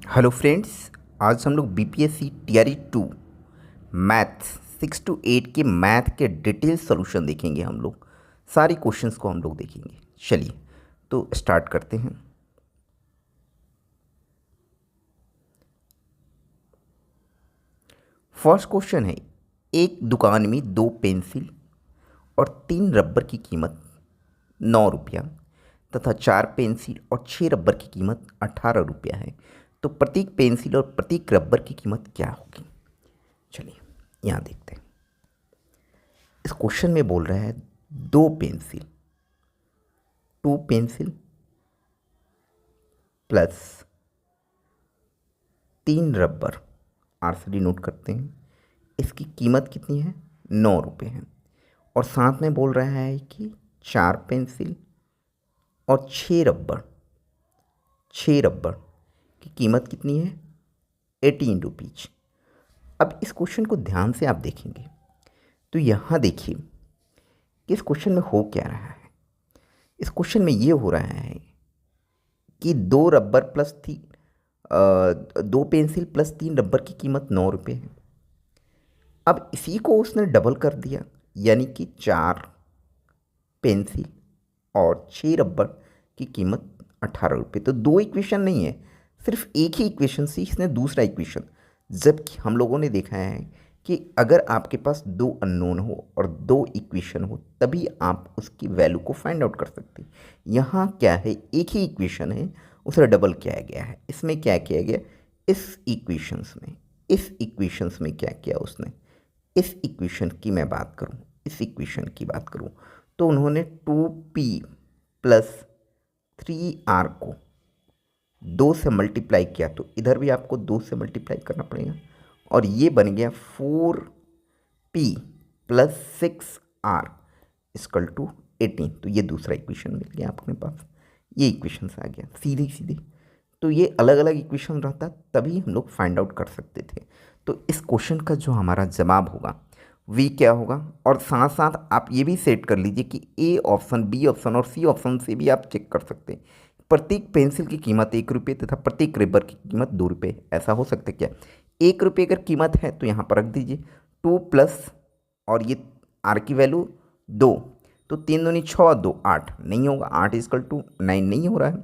Hello friends. आज हम लोग बीपीएससी टीआरई 2 मैथ्स 6 to 8 के मैथ के डिटेल सॉल्यूशन देखेंगे। हम लोग सारी क्वेश्चंस को हम लोग देखेंगे। चलिए तो स्टार्ट करते हैं। फर्स्ट क्वेश्चन है, एक दुकान में 2 पेंसिल और 3 रबर की कीमत 9 रुपया तथा 4 पेंसिल और 6 रबर की कीमत 18 रुपया है, तो प्रत्येक पेंसिल और प्रत्येक रबर की कीमत क्या होगी। चलिए यहाँ देखते हैं। इस क्वेश्चन में बोल रहा है 2 pencil, 2 pencil plus 3 rubber, RCD note करते हैं। इसकी कीमत कितनी है? 9 रुपये है। और साथ में बोल रहा है कि 4 पेंसिल और 6 रबर, 6 रबर की कीमत कितनी है? 18 रुपीज। अब इस क्वेश्चन को ध्यान से आप देखेंगे तो यहाँ देखिए कि इस क्वेश्चन में हो क्या रहा है। इस क्वेश्चन में ये हो रहा है कि 2 rubber plus 2 pencil plus 3 rubber की कीमत 9 रुपये है। अब इसी को उसने डबल कर दिया, यानी कि 4 पेंसिल और 6 रबर की कीमत 18 रुपये। तो दो इक्वेशन नहीं है, सिर्फ एक ही इक्वेशन से इसने दूसरा इक्वेशन। जबकि हम लोगों ने देखा है कि अगर आपके पास 2 अननोन हो और 2 इक्वेशन हो तभी आप उसकी वैल्यू को फाइंड आउट कर सकते हैं। यहाँ क्या है, एक ही इक्वेशन है, उसे डबल किया गया है। इसमें क्या किया गया, इस इक्वेशंस में क्या किया उसने, इस इक्वेशन की मैं बात करूँ, इस इक्वेशन की बात करूँ तो उन्होंने 2p प्लस 3r को 2 से मल्टीप्लाई किया, तो इधर भी आपको 2 से मल्टीप्लाई करना पड़ेगा और ये बन गया 4p plus 6r equal to 18। तो ये दूसरा इक्वेशन मिल गया अपने पास, ये इक्वेशन आ गया सीधे सीधे। तो ये अलग अलग इक्वेशन रहता तभी हम लोग फाइंड आउट कर सकते थे। तो इस क्वेश्चन का जो हमारा जवाब होगा वी क्या होगा। और साथ साथ आप ये भी सेट कर लीजिए कि ए ऑप्शन, बी ऑप्शन और सी ऑप्शन से भी आप चेक कर सकते हैं। प्रत्येक पेंसिल की कीमत 1 रुपये तथा प्रत्येक रबर की कीमत 2 रुपये, ऐसा हो सकता है क्या? 1 रुपये अगर कीमत है तो यहाँ पर रख दीजिए 2 प्लस और ये आर की वैल्यू 2, तो 3 दूनी 6, 2 8, नहीं होगा। 8 = 9 नहीं हो रहा है।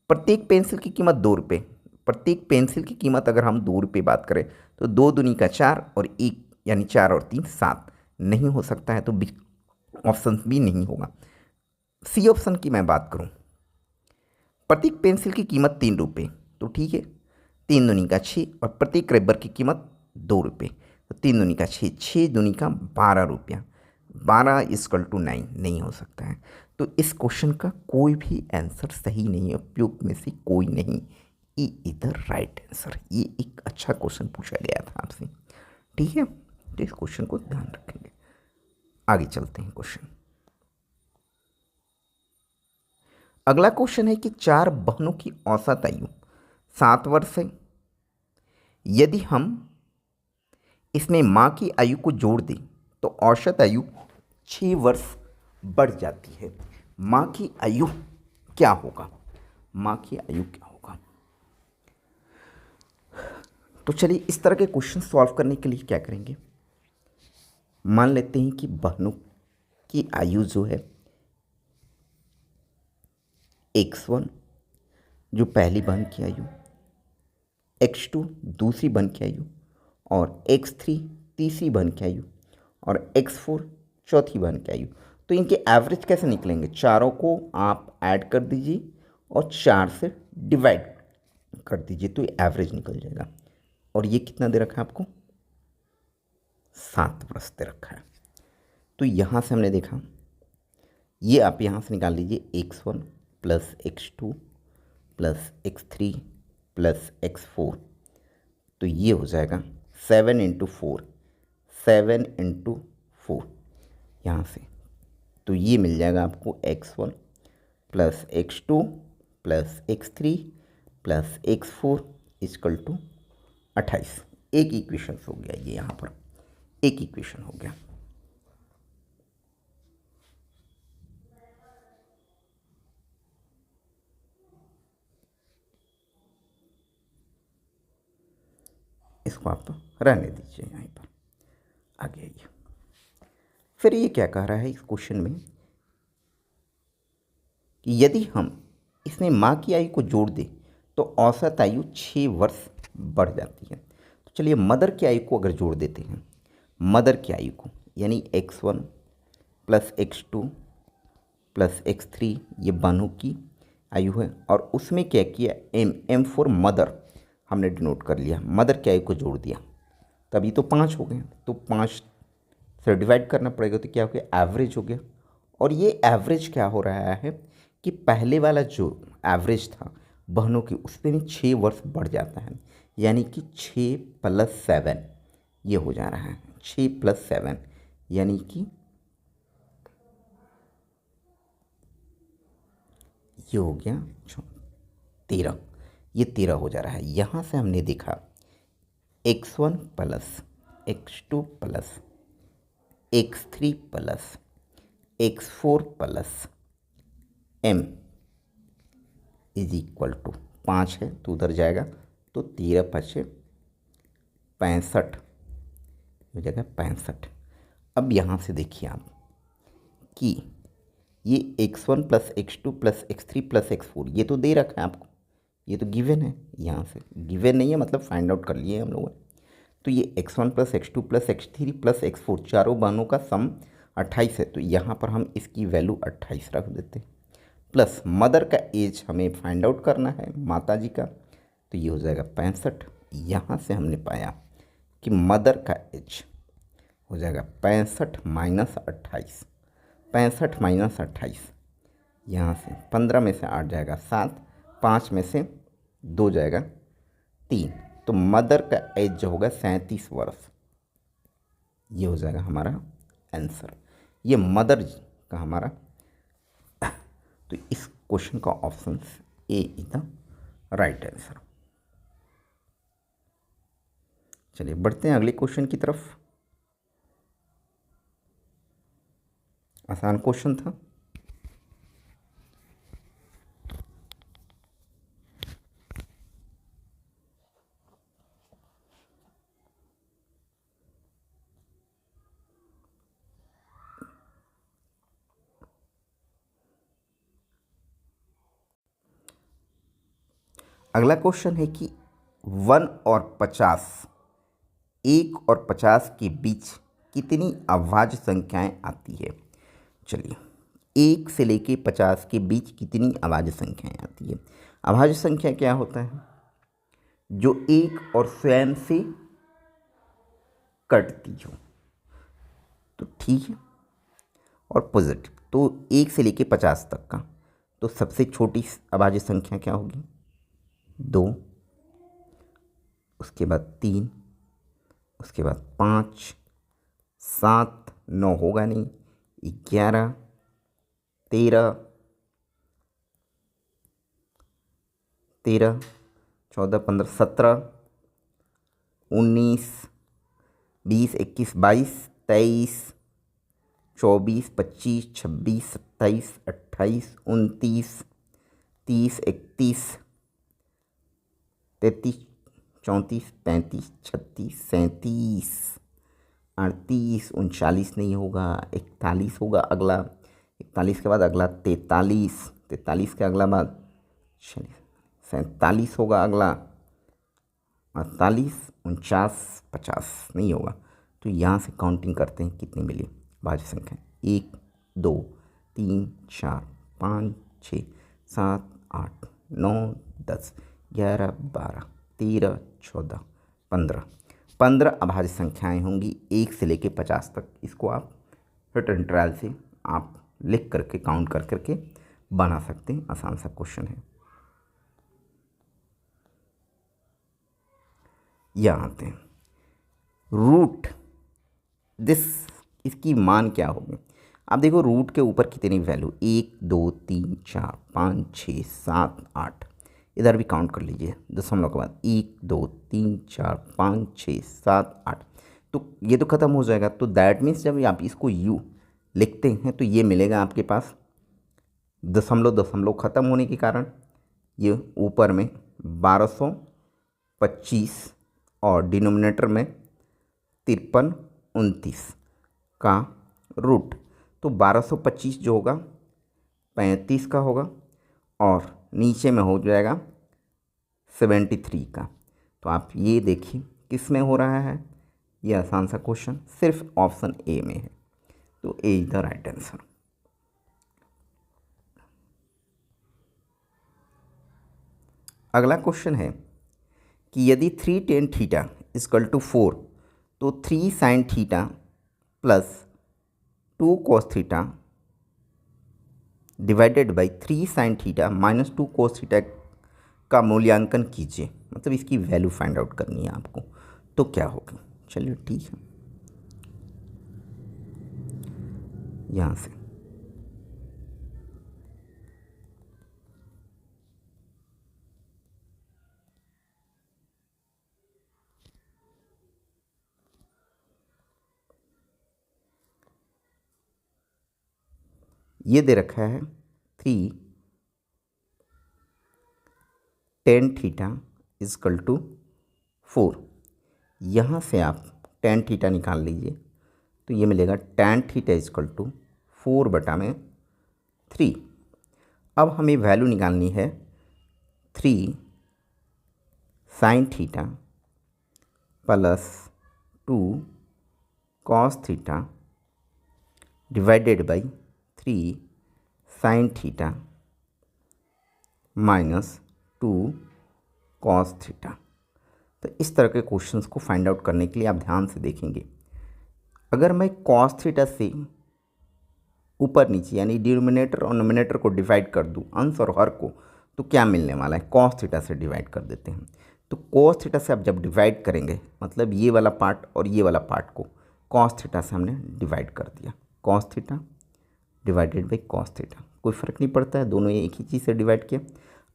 प्रत्येक पेंसिल की कीमत 2 रुपये, प्रत्येक पेंसिल की कीमत अगर हम 2 रुपये बात करें तो 2 दूनी 4 और 1 यानी 4 और 3 7, नहीं हो सकता है। तो बी ऑप्शन भी नहीं होगा। सी ऑप्शन की मैं बात करूं, प्रत्येक पेंसिल की कीमत 3 रुपये, तो ठीक है। 3 दूनी 6 और प्रत्येक रबर की कीमत 2 रुपये, तो 3 दूनी 6, 6 दूनी 12 रुपया, 12 = 9, नहीं हो सकता है। तो इस क्वेश्चन का कोई भी आंसर सही नहीं है, उपयुक्त में से कोई नहीं। ये इधर राइट आंसर। ये एक अच्छा क्वेश्चन पूछा गया था आपसे, ठीक है। तो इस क्वेश्चन को ध्यान रखेंगे। आगे चलते हैं क्वेश्चन। अगला क्वेश्चन है कि 4 बहनों की औसत आयु 7 वर्ष है। यदि हम इसमें माँ की आयु को जोड़ दें तो औसत आयु 6 वर्ष बढ़ जाती है। माँ की आयु क्या होगा? माँ की आयु क्या होगा? तो चलिए इस तरह के क्वेश्चन सॉल्व करने के लिए क्या करेंगे, मान लेते हैं कि बहनों की आयु जो है x1 जो पहली बहन की आयु, x2 दूसरी बहन की आयु और x3 तीसरी बहन की आयु और x4 चौथी बहन की आयु। तो इनके एवरेज कैसे निकलेंगे? चारों को आप ऐड कर दीजिए और 4 से डिवाइड कर दीजिए तो ये एवरेज निकल जाएगा। और ये कितना दे रखा है आपको? 7 वर्ष दे रखा है। तो यहाँ से हमने देखा, ये आप यहाँ से निकाल लीजिए x1 plus x2 plus x3 plus x4, तो ये हो जाएगा 7 × 4, 7 × 4 यहाँ से। तो ये मिल जाएगा आपको x1 plus x2 plus x3 plus x4 equal to 28। एक इक्वेशन हो गया, ये यहाँ पर एक इक्वेशन हो गया। इसको आप रहने दीजिए यहाँ पर। आगे आइए, फिर ये क्या कह रहा है इस क्वेश्चन में कि यदि हम इसमें माँ की आयु को जोड़ दें तो औसत आयु 6 वर्ष बढ़ जाती है। तो चलिए मदर की आयु को अगर जोड़ देते हैं, मदर की आयु को, यानी x1 plus x2 plus x3, ये बानु की आयु है, और उसमें क्या किया, m फॉर मदर हमने डिनोट कर लिया, मदर की आयु को जोड़ दिया, तभी तो 5 हो गए। तो 5 से डिवाइड करना पड़ेगा, तो क्या हो गया, एवरेज हो गया। और ये एवरेज क्या हो रहा है कि पहले वाला जो एवरेज था बहनों की, उसमें भी 6 वर्ष बढ़ जाता है, यानी कि 6 + 7 ये हो जा रहा है, 6 + 7 यानी कि ये हो गया 13, ये 13 हो जा रहा है। यहाँ से हमने देखा x1 plus x2 plus x3 plus x4 plus m is equal to 5 है, तो उधर जाएगा, तो 13 × 5 = 65 हो जाएगा, 65। अब यहाँ से देखिए आप कि ये x1 plus x2 plus x3 plus x4 ये तो दे रखा है आपको, ये तो गिवन है, यहाँ से गिवन नहीं है मतलब फाइंड आउट कर लिए हम लोगों ने। तो ये x1 plus x2 plus x3 plus x4 चारों बानों का सम 28 है, तो यहाँ पर हम इसकी वैल्यू 28 रख देते हैं। प्लस मदर का एज हमें फाइंड आउट करना है, माता जी का, तो ये हो जाएगा 65। यहाँ से हमने पाया कि मदर का एज हो जाएगा 65 - 28, 65 - 28, यहाँ से 15 में से 8 जाएगा 7, 5 में से 2 जाएगा 3, तो मदर का एज जो होगा 37 वर्ष, ये हो जाएगा हमारा आंसर। ये मदर का हमारा, तो इस क्वेश्चन का option A is the right answer. चलिए बढ़ते हैं अगले क्वेश्चन की तरफ। आसान क्वेश्चन था। अगला क्वेश्चन है कि 1 और 50, 1 और 50 के बीच कितनी अभाज्य संख्याएं आती है। चलिए 1 से लेके 50 के बीच कितनी अभाज्य संख्याएं आती है। अभाज्य संख्या क्या होता है, जो 1 और स्वयं से कटती हो, तो ठीक है, और पॉजिटिव, तो 1 से लेके 50 तक का, तो सबसे छोटी अभाज्य संख्या क्या होगी, 2, उसके बाद 3, उसके बाद 5, 7, 9 होगा नहीं, 11, 13, 14, 15, 17, 19, 20, 21, 22, 23, 24, 25, 26, 27, 28, 29, 30, 31, 33, 34, 35, 36, 37, 38, 39 नहीं होगा, 41 होगा अगला, 41 के बाद अगला 43, 43 के अगला बाद 47 होगा अगला, 48, 49, 50 नहीं होगा। तो यहाँ से काउंटिंग करते हैं कितनी मिली भाज्य संख्या, 1, 2, 3, 4, 5, 6, 7, 8, 9, 10, 11, 12, 13, 14, 15 अभाज्य संख्याएं होंगी 1 से लेके 50 तक। इसको आप रिटर्न ट्रायल से आप लिख करके काउंट कर करके बना सकते हैं, आसान सा क्वेश्चन है। यहाँ आते हैं रूट दिस, इसकी मान क्या होगी। आप देखो रूट के ऊपर कितनी वैल्यू, 1, 2, 3, 4, 5, 6, 7, 8, इधर भी काउंट कर लीजिए दशमलव के बाद, 1, 2, 3, 4, 5, 6, 7, 8, तो ये तो ख़त्म हो जाएगा। तो दैट मीन्स जब आप इसको यू लिखते हैं तो ये मिलेगा आपके पास दशमलव ख़त्म होने के कारण ये ऊपर में 1225 और डिनोमिनेटर में 53 29 का रूट, तो 1225 जो होगा 35 का होगा और नीचे में हो जाएगा 73 का। तो आप ये देखिए किस में हो रहा है, ये आसान सा क्वेश्चन सिर्फ ऑप्शन ए में है, तो ए इज द राइट आंसर। अगला क्वेश्चन है कि यदि 3 tan थीटा इक्वल टू 4, तो 3 sin theta plus 2 cos theta divided by 3 sin theta minus 2 cos theta का मूल्यांकन कीजिए, मतलब इसकी वैल्यू फाइंड आउट करनी है आपको, तो क्या होगी। चलिए ठीक है, यहाँ से ये दे रखा है 3 tan थीटा इजकल टू 4, यहाँ से आप tan थीटा निकाल लीजिए, तो ये मिलेगा tan थीटा इजकल टू 4/3। अब हमें वैल्यू निकालनी है 3 sin theta plus 2 cos theta divided by 3 sin theta minus 2 cos theta. तो इस तरह के क्वेश्चंस को फाइंड आउट करने के लिए आप ध्यान से देखेंगे। अगर मैं cos थीटा से ऊपर नीचे यानी डिनोमिनेटर और नोमिनेटर को डिवाइड कर दूं, अंश और हर को, तो क्या मिलने वाला है, cos थीटा से डिवाइड कर देते हैं। तो cos थीटा से आप जब डिवाइड करेंगे, मतलब ये वाला पार्ट और ये वाला पार्ट को cos थीटा से हमने डिवाइड कर दिया, cos theta divided by cos theta, कोई फ़र्क नहीं पड़ता है, दोनों ये एक ही चीज़ से डिवाइड किया।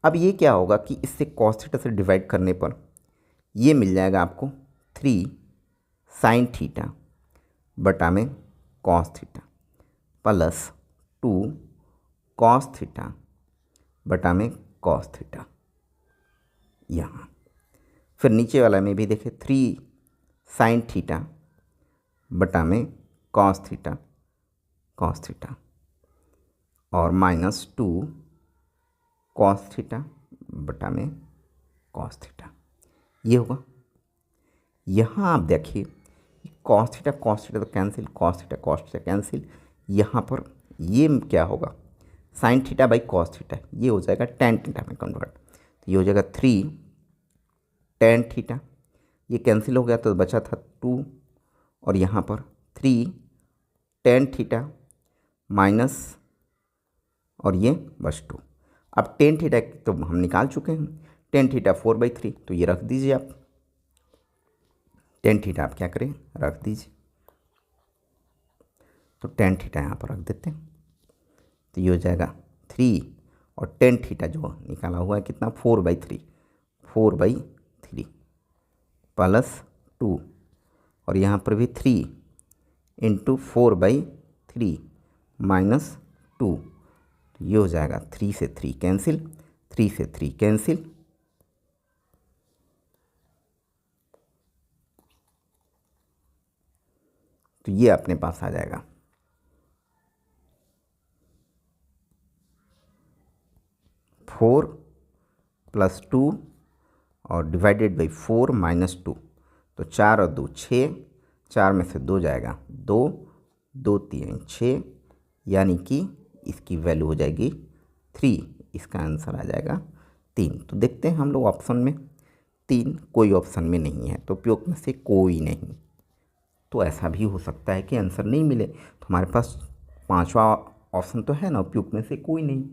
अब ये क्या होगा कि इससे cos थीटा से डिवाइड करने पर ये मिल जाएगा आपको 3 sin थीटा बटा में cos theta plus 2 cos theta बटा में cos थीटा। यहाँ फिर नीचे वाला में भी देखें 3 sin थीटा बटा में cos थीटा और माइनस 2 cos थीटा बटा में cos थीटा, ये होगा। यहाँ आप देखिए cos थीटा तो कैंसिल, cos थीटा कैंसिल, यहाँ पर ये क्या होगा sin theta by cos theta, ये हो जाएगा tan थीटा में कन्वर्ट, तो ये हो जाएगा 3 tan थीटा, ये कैंसिल हो गया तो बचा था 2 और यहाँ पर 3 tan थीटा माइनस और ये बस 2। अब tan थीटा तो हम निकाल चुके हैं, tan थीटा 4/3, तो ये रख दीजिए आप, tan थीटा आप क्या करें रख दीजिए, तो tan थीटा यहाँ पर रख देते हैं, तो ये हो जाएगा 3 और tan थीटा जो निकाला हुआ है कितना 4/3 प्लस 2 और यहाँ पर भी 3 इंटू 4/3 माइनस 2, तो ये हो जाएगा 3 से 3 कैंसिल, 3 से 3 कैंसिल, तो ये अपने पास आ जाएगा 4 प्लस 2 और डिवाइडेड बाई 4 माइनस 2, तो 4 और 2 6, 4 में से 2 जाएगा 2, 2 3 6, यानी कि इसकी वैल्यू हो जाएगी 3, इसका आंसर आ जाएगा 3। तो देखते हैं हम लोग ऑप्शन में 3 कोई ऑप्शन में नहीं है, तो उपयोग में से कोई नहीं, तो ऐसा भी हो सकता है कि आंसर नहीं मिले, तो हमारे पास 5वां ऑप्शन तो है ना, उपयोग में से कोई नहीं।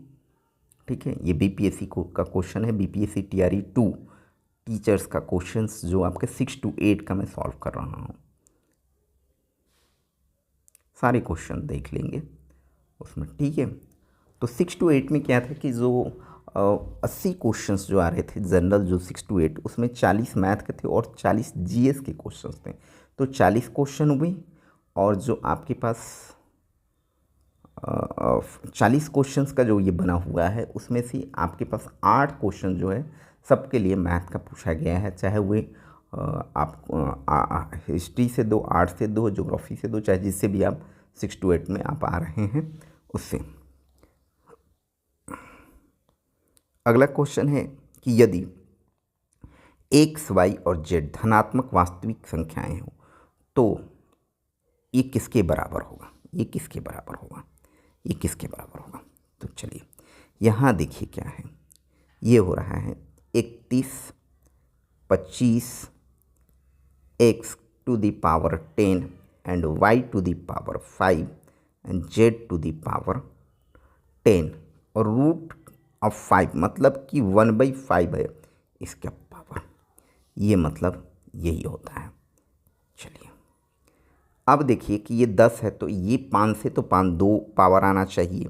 ठीक है, ये बीपीएससी का क्वेश्चन है, बीपीएससी टीआरई 2 टीचर्स का क्वेश्चंस जो आपके 6 to 8 का मैं सॉल्व कर रहा हूँ। सारे क्वेश्चन देख लेंगे उसमें, ठीक है। तो 6 to 8 में क्या था कि जो 80 क्वेश्चंस जो आ रहे थे जनरल, जो 6 to 8, उसमें 40 मैथ के थे और 40 जीएस के क्वेश्चंस थे, तो 40 क्वेश्चन हुए और जो आपके पास 40 क्वेश्चंस का जो ये बना हुआ है उसमें से आपके पास 8 क्वेश्चन जो है सबके लिए मैथ का पूछा गया है, चाहे वे आप हिस्ट्री से दो, आर्ट से दो, ज्योग्राफी से दो, चाहे जिससे भी आप 6 to 8 में आप आ रहे हैं उससे। अगला क्वेश्चन है कि यदि एक्स, वाई और जेड धनात्मक वास्तविक संख्याएं हो तो ये किसके बराबर होगा, ये किसके बराबर होगा, ये किसके बराबर होगा। तो चलिए यहाँ देखिए क्या है, ये हो रहा है 31, 25 X to the power 10 and Y to the power 5 and Z to the power 10 और रूट ऑफ 5 मतलब कि 1/5 है इसका पावर, ये मतलब यही होता है। चलिए अब देखिए कि ये 10 है तो ये 5 से तो 5 2 पावर आना चाहिए,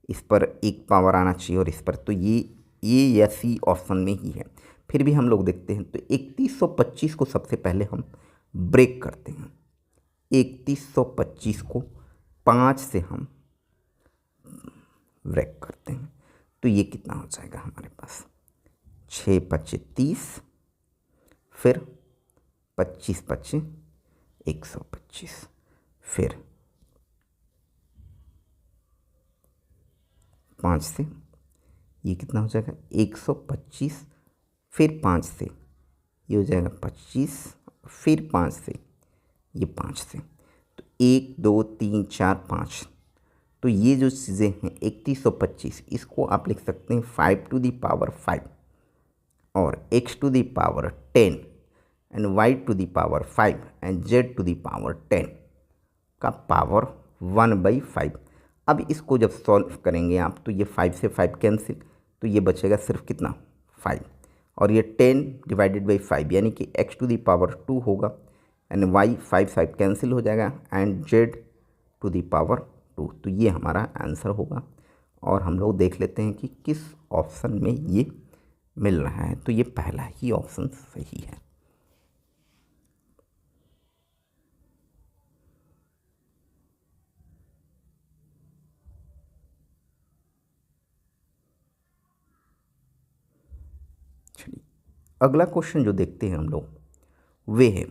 इस पर 1 पावर आना चाहिए और इस पर, तो ये या सी ऑप्शन में ही है। फिर भी हम लोग देखते हैं तो 3125 को सबसे पहले हम ब्रेक करते हैं। 3125 को 5 से हम ब्रेक करते हैं तो ये कितना हो जाएगा हमारे पास, 6 5 30, फिर 25 5 125, फिर 5 से ये कितना हो जाएगा 125, फिर 5 से ये हो जाएगा 25, फिर 5 से ये 5 से, तो 1 2 3 4 5, तो ये जो चीज़ें हैं 3125 इसको आप लिख सकते हैं 5 to the power 5 और x to the power 10 and y to the power 5 and z to the power 10 का पावर 1/5। अब इसको जब सॉल्व करेंगे आप तो ये 5 से 5 कैंसिल, तो ये बचेगा सिर्फ कितना 5 और ये 10 डिवाइडेड बाई 5 यानी कि x to the power 2 होगा एंड y 5 5 कैंसिल हो जाएगा and z to the power 2, तो ये हमारा आंसर होगा। और हम लोग देख लेते हैं कि किस ऑप्शन में ये मिल रहा है, तो ये पहला ही ऑप्शन सही है। चलिए अगला क्वेश्चन जो देखते हैं हम लोग वे है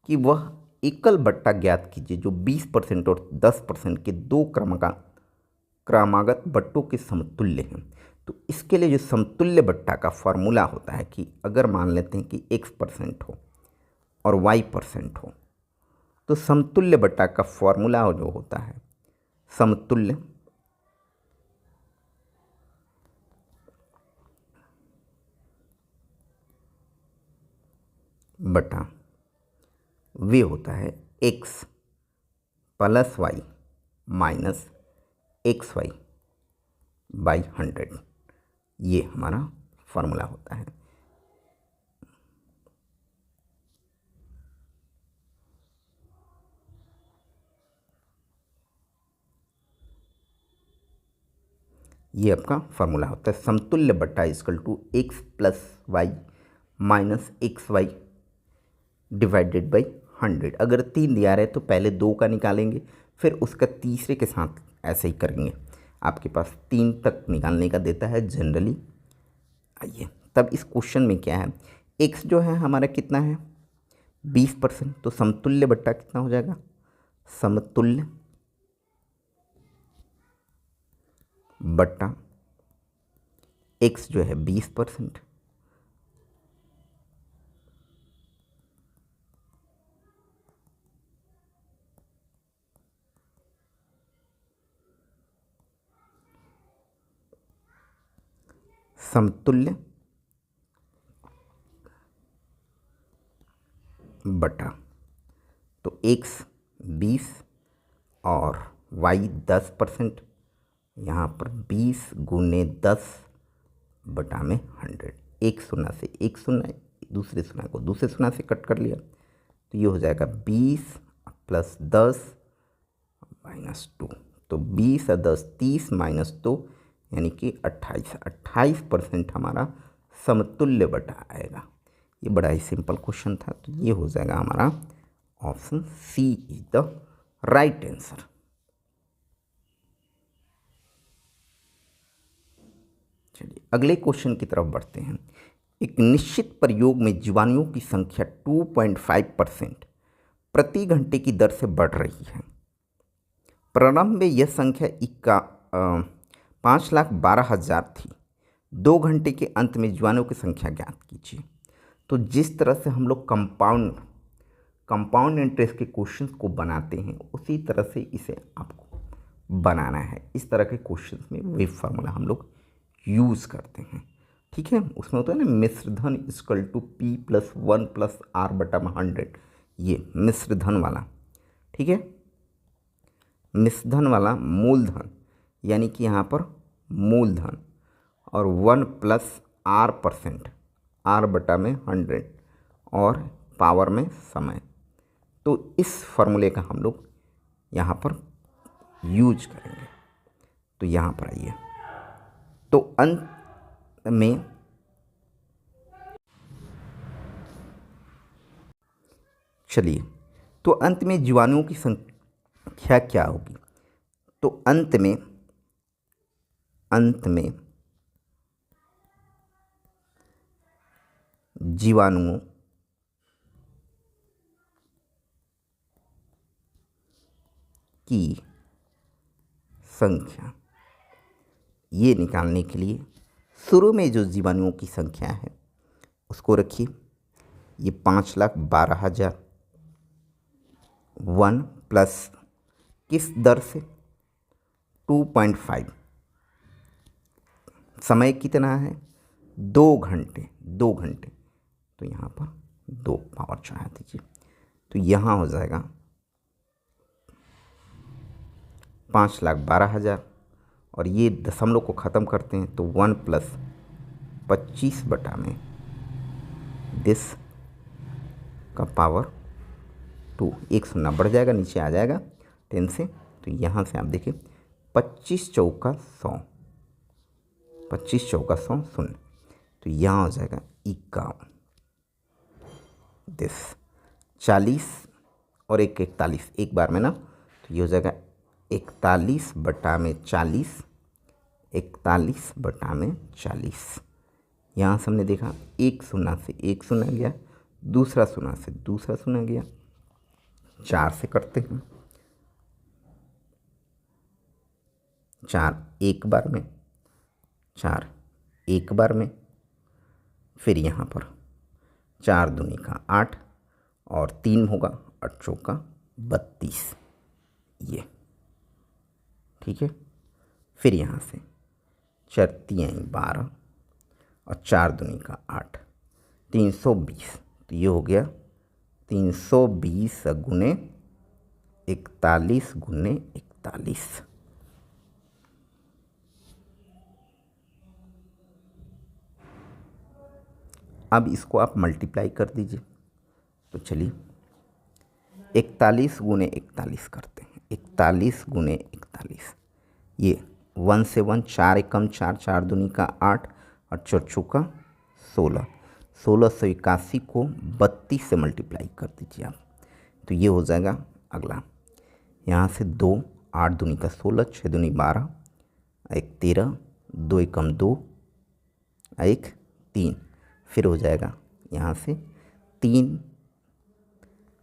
कि वह एकल बट्टा ज्ञात कीजिए जो 20% और 10% के दो क्रमागत बट्टों के समतुल्य हैं। तो इसके लिए जो समतुल्य बट्टा का फॉर्मूला होता है कि अगर मान लेते हैं कि x% हो और y% हो, तो समतुल्य बट्टा का फॉर्मूला जो होता है समतुल्य बटा वे होता है x plus Y minus XY by 100, ये हमारा फॉर्मूला होता है। ये आपका फॉर्मूला होता है समतुल्य बट्टा equal to x plus Y minus XY divided by 100। अगर 3 दिया रहे तो पहले 2 का निकालेंगे, फिर उसका तीसरे के साथ ऐसे ही करेंगे। आपके पास 3 तक निकालने का देता है जनरली। आइए तब इस क्वेश्चन में क्या है, x जो है हमारा कितना है 20%, तो समतुल्य बट्टा कितना हो जाएगा, समतुल्य बट्टा x जो है 20%, समतुल्य बटा, तो x 20 और y 10%, यहाँ पर 20 गुने 10 बटा में 100, एक शून्य से एक शून्य, दूसरे शून्य को दूसरे शून्य से कट कर लिया, तो ये हो जाएगा 20 प्लस 10 माइनस 2, तो 20 और 10 30 माइनस 2 यानी कि 28% हमारा समतुल्य बटा आएगा। ये बड़ा ही सिंपल क्वेश्चन था, तो ये हो जाएगा हमारा option C is the right answer. चलिए अगले क्वेश्चन की तरफ बढ़ते हैं। एक निश्चित प्रयोग में जीवाणुओं की संख्या 2.5% प्रति घंटे की दर से बढ़ रही है। प्रारंभ में यह संख्या 5,12,000 थी। 2 घंटे के अंत में जीवाणुओं की संख्या ज्ञात कीजिए। तो जिस तरह से हम लोग कंपाउंड इंटरेस्ट के क्वेश्चंस को बनाते हैं उसी तरह से इसे आपको बनाना है। इस तरह के क्वेश्चंस में वे फार्मूला हम लोग यूज़ करते हैं। ठीक है, उसमें होता है ना मिश्र धन इक्वल टू P + 1 + R/100, ये मिश्र धन वाला। ठीक है, मिश्र धन वाला मूलधन यानी कि यहाँ पर मूलधन और 1 + R%, R/100 और पावर में समय। तो इस फॉर्मूले का हम लोग यहाँ पर यूज करेंगे। तो यहाँ पर आइए, तो अंत में चलिए, तो अंत में जीवाणुओं की संख्या क्या होगी? तो अंत में जीवाणुओं की संख्या ये निकालने के लिए शुरू में जो जीवाणुओं की संख्या है उसको रखिए, ये 5,12,000 1 प्लस किस दर से 2.5, समय कितना है 2 घंटे, तो यहाँ पर 2 पावर चढ़ा दीजिए। तो यहाँ हो जाएगा 5,12,000 और ये दशमलव को ख़त्म करते हैं तो 1 + 25/में 10 का पावर 2, एक शून्य बढ़ जाएगा, नीचे आ जाएगा 10 से। तो यहाँ से आप देखिए 25 चौका 100, 25 चौका 100 शून्य, तो यहाँ हो जाएगा 51, 10, 40 और 1 41 एक बार में ना, तो ये हो जाएगा 41/40, 41/40। यहाँ से हमने देखा एक शून्य से एक शून्य गया, दूसरा शून्य से दूसरा शून्य गया, 4 से करते हैं, 4 एक बार में, 4 एक बार में, फिर यहाँ पर 4 दूनी का 8 और 3 होगा, 8 चौका 32, ये ठीक है। फिर यहाँ से 4 3 12 और 4 दूनी का 8, 320, तो ये हो गया 320 गुने 41 गुने 41। अब इसको आप मल्टीप्लाई कर दीजिए। तो चलिए 41 गुने 41 करते हैं, 41 गुने 41, ये 1 से 1, 4 एकम 4, 4 दूनी का 8 और 4 चौका 16, 1681 को 32 से मल्टीप्लाई कर दीजिए आप, तो ये हो जाएगा अगला, यहाँ से 2, 8 दूनी का 16, 6 दूनी 12, 1 13, 2 एकम 2, 1 3, फिर हो जाएगा यहाँ से 3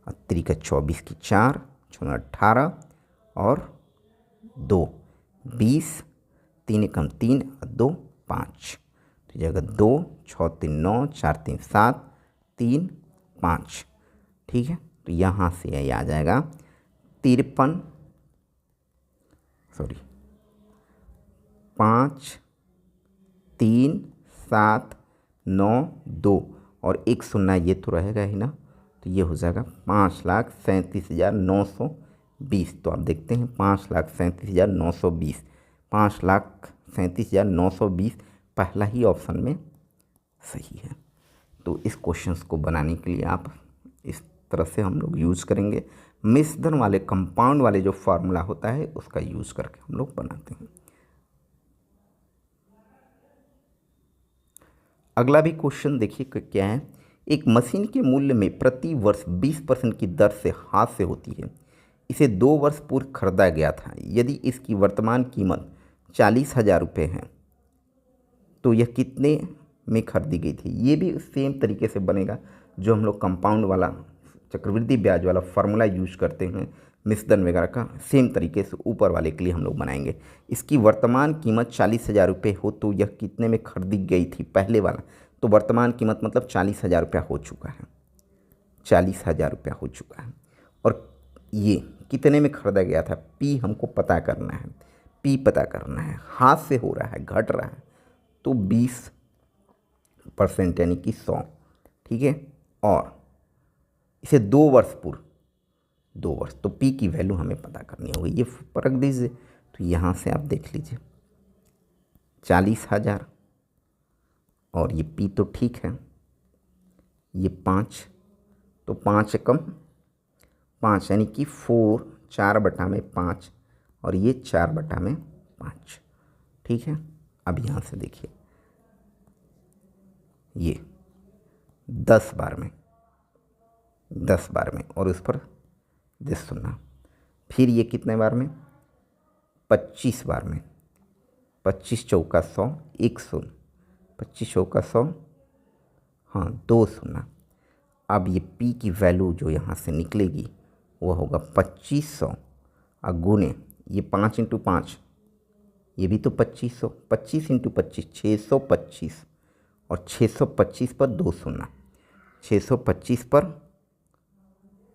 और 3 का 24 की 4, 6 18 और 2 20, 3 एकम 3 और 2 5, तो जाएगा 2 6 3 9, 4 3 7, 3 5, ठीक है। तो यहाँ से यही आ जाएगा 53, 5 3 7 9 2 और 1 शून्य ये तो रहेगा ही ना, तो ये हो जाएगा 5,37,920। तो आप देखते हैं 5,37,920, 5,37,920 पहला ही ऑप्शन में सही है। तो इस क्वेश्चंस को बनाने के लिए आप इस तरह से हम लोग यूज़ करेंगे, मिश्रण वाले कंपाउंड वाले जो फार्मूला होता है उसका यूज़ करके हम लोग बनाते हैं। अगला भी क्वेश्चन देखिए क्या है, एक मशीन के मूल्य में प्रति वर्ष 20% की दर से हाथ से होती है। इसे 2 वर्ष पूर्व खरीदा गया था। यदि इसकी वर्तमान कीमत 40,000 रुपये है तो यह कितने में खरीदी गई थी। ये भी सेम तरीके से बनेगा जो हम लोग कंपाउंड वाला चक्रवृद्धि ब्याज वाला फार्मूला यूज करते हैं मिश्रण वगैरह का, सेम तरीके से ऊपर वाले के लिए हम लोग बनाएंगे। इसकी वर्तमान कीमत 40,000 रुपये हो तो यह कितने में खरीदी गई थी, पहले वाला तो वर्तमान कीमत मतलब 40,000 रुपया हो चुका है, 40,000 रुपया हो चुका है। और ये कितने में खरीदा गया था, पी हमको पता करना है, पी पता करना है। हाथ से हो रहा है, घट रहा है, तो 20% यानी कि 100, ठीक है। और इसे 2 वर्ष पूर्व, 2 वर्ष, तो पी की वैल्यू हमें पता करनी होगी। ये रख दीजिए, तो यहाँ से आप देख लीजिए 40,000 और ये पी तो ठीक है, ये 5, तो 5 एकम 5 यानी कि 4, 4/5 और ये 4/5, ठीक है। अब यहाँ से देखिए ये 10 बार में, 10 बार में, और उस पर 10 सुनना, फिर ये कितने बार में, 25 बार में, 25 चौका 100, 1 शून्य, 25 चौका 100, हाँ 2 शून्य। अब ये पी की वैल्यू जो यहाँ से निकलेगी वो होगा 2500 और गुने ये 5 × 5, ये भी तो 2500, 25 × 25 625, और 625 पर 2 शून्य, 625 पर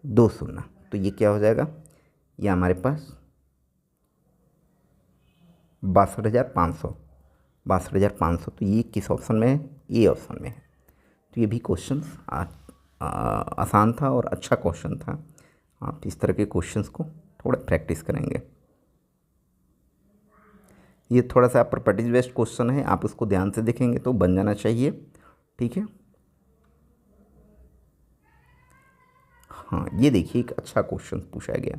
2 शून्य, तो ये क्या हो जाएगा, ये हमारे पास 62,500, 62,500। तो ये किस ऑप्शन में है, ए ऑप्शन में है। तो ये भी क्वेश्चन आसान था और अच्छा क्वेश्चन था। आप इस तरह के क्वेश्चंस को थोड़ा प्रैक्टिस करेंगे। ये थोड़ा सा प्रॉपर्टीज बेस्ड क्वेश्चन है, आप उसको ध्यान से देखेंगे तो बन जाना चाहिए, ठीक है। हाँ, ये देखिए एक अच्छा क्वेश्चन पूछा गया।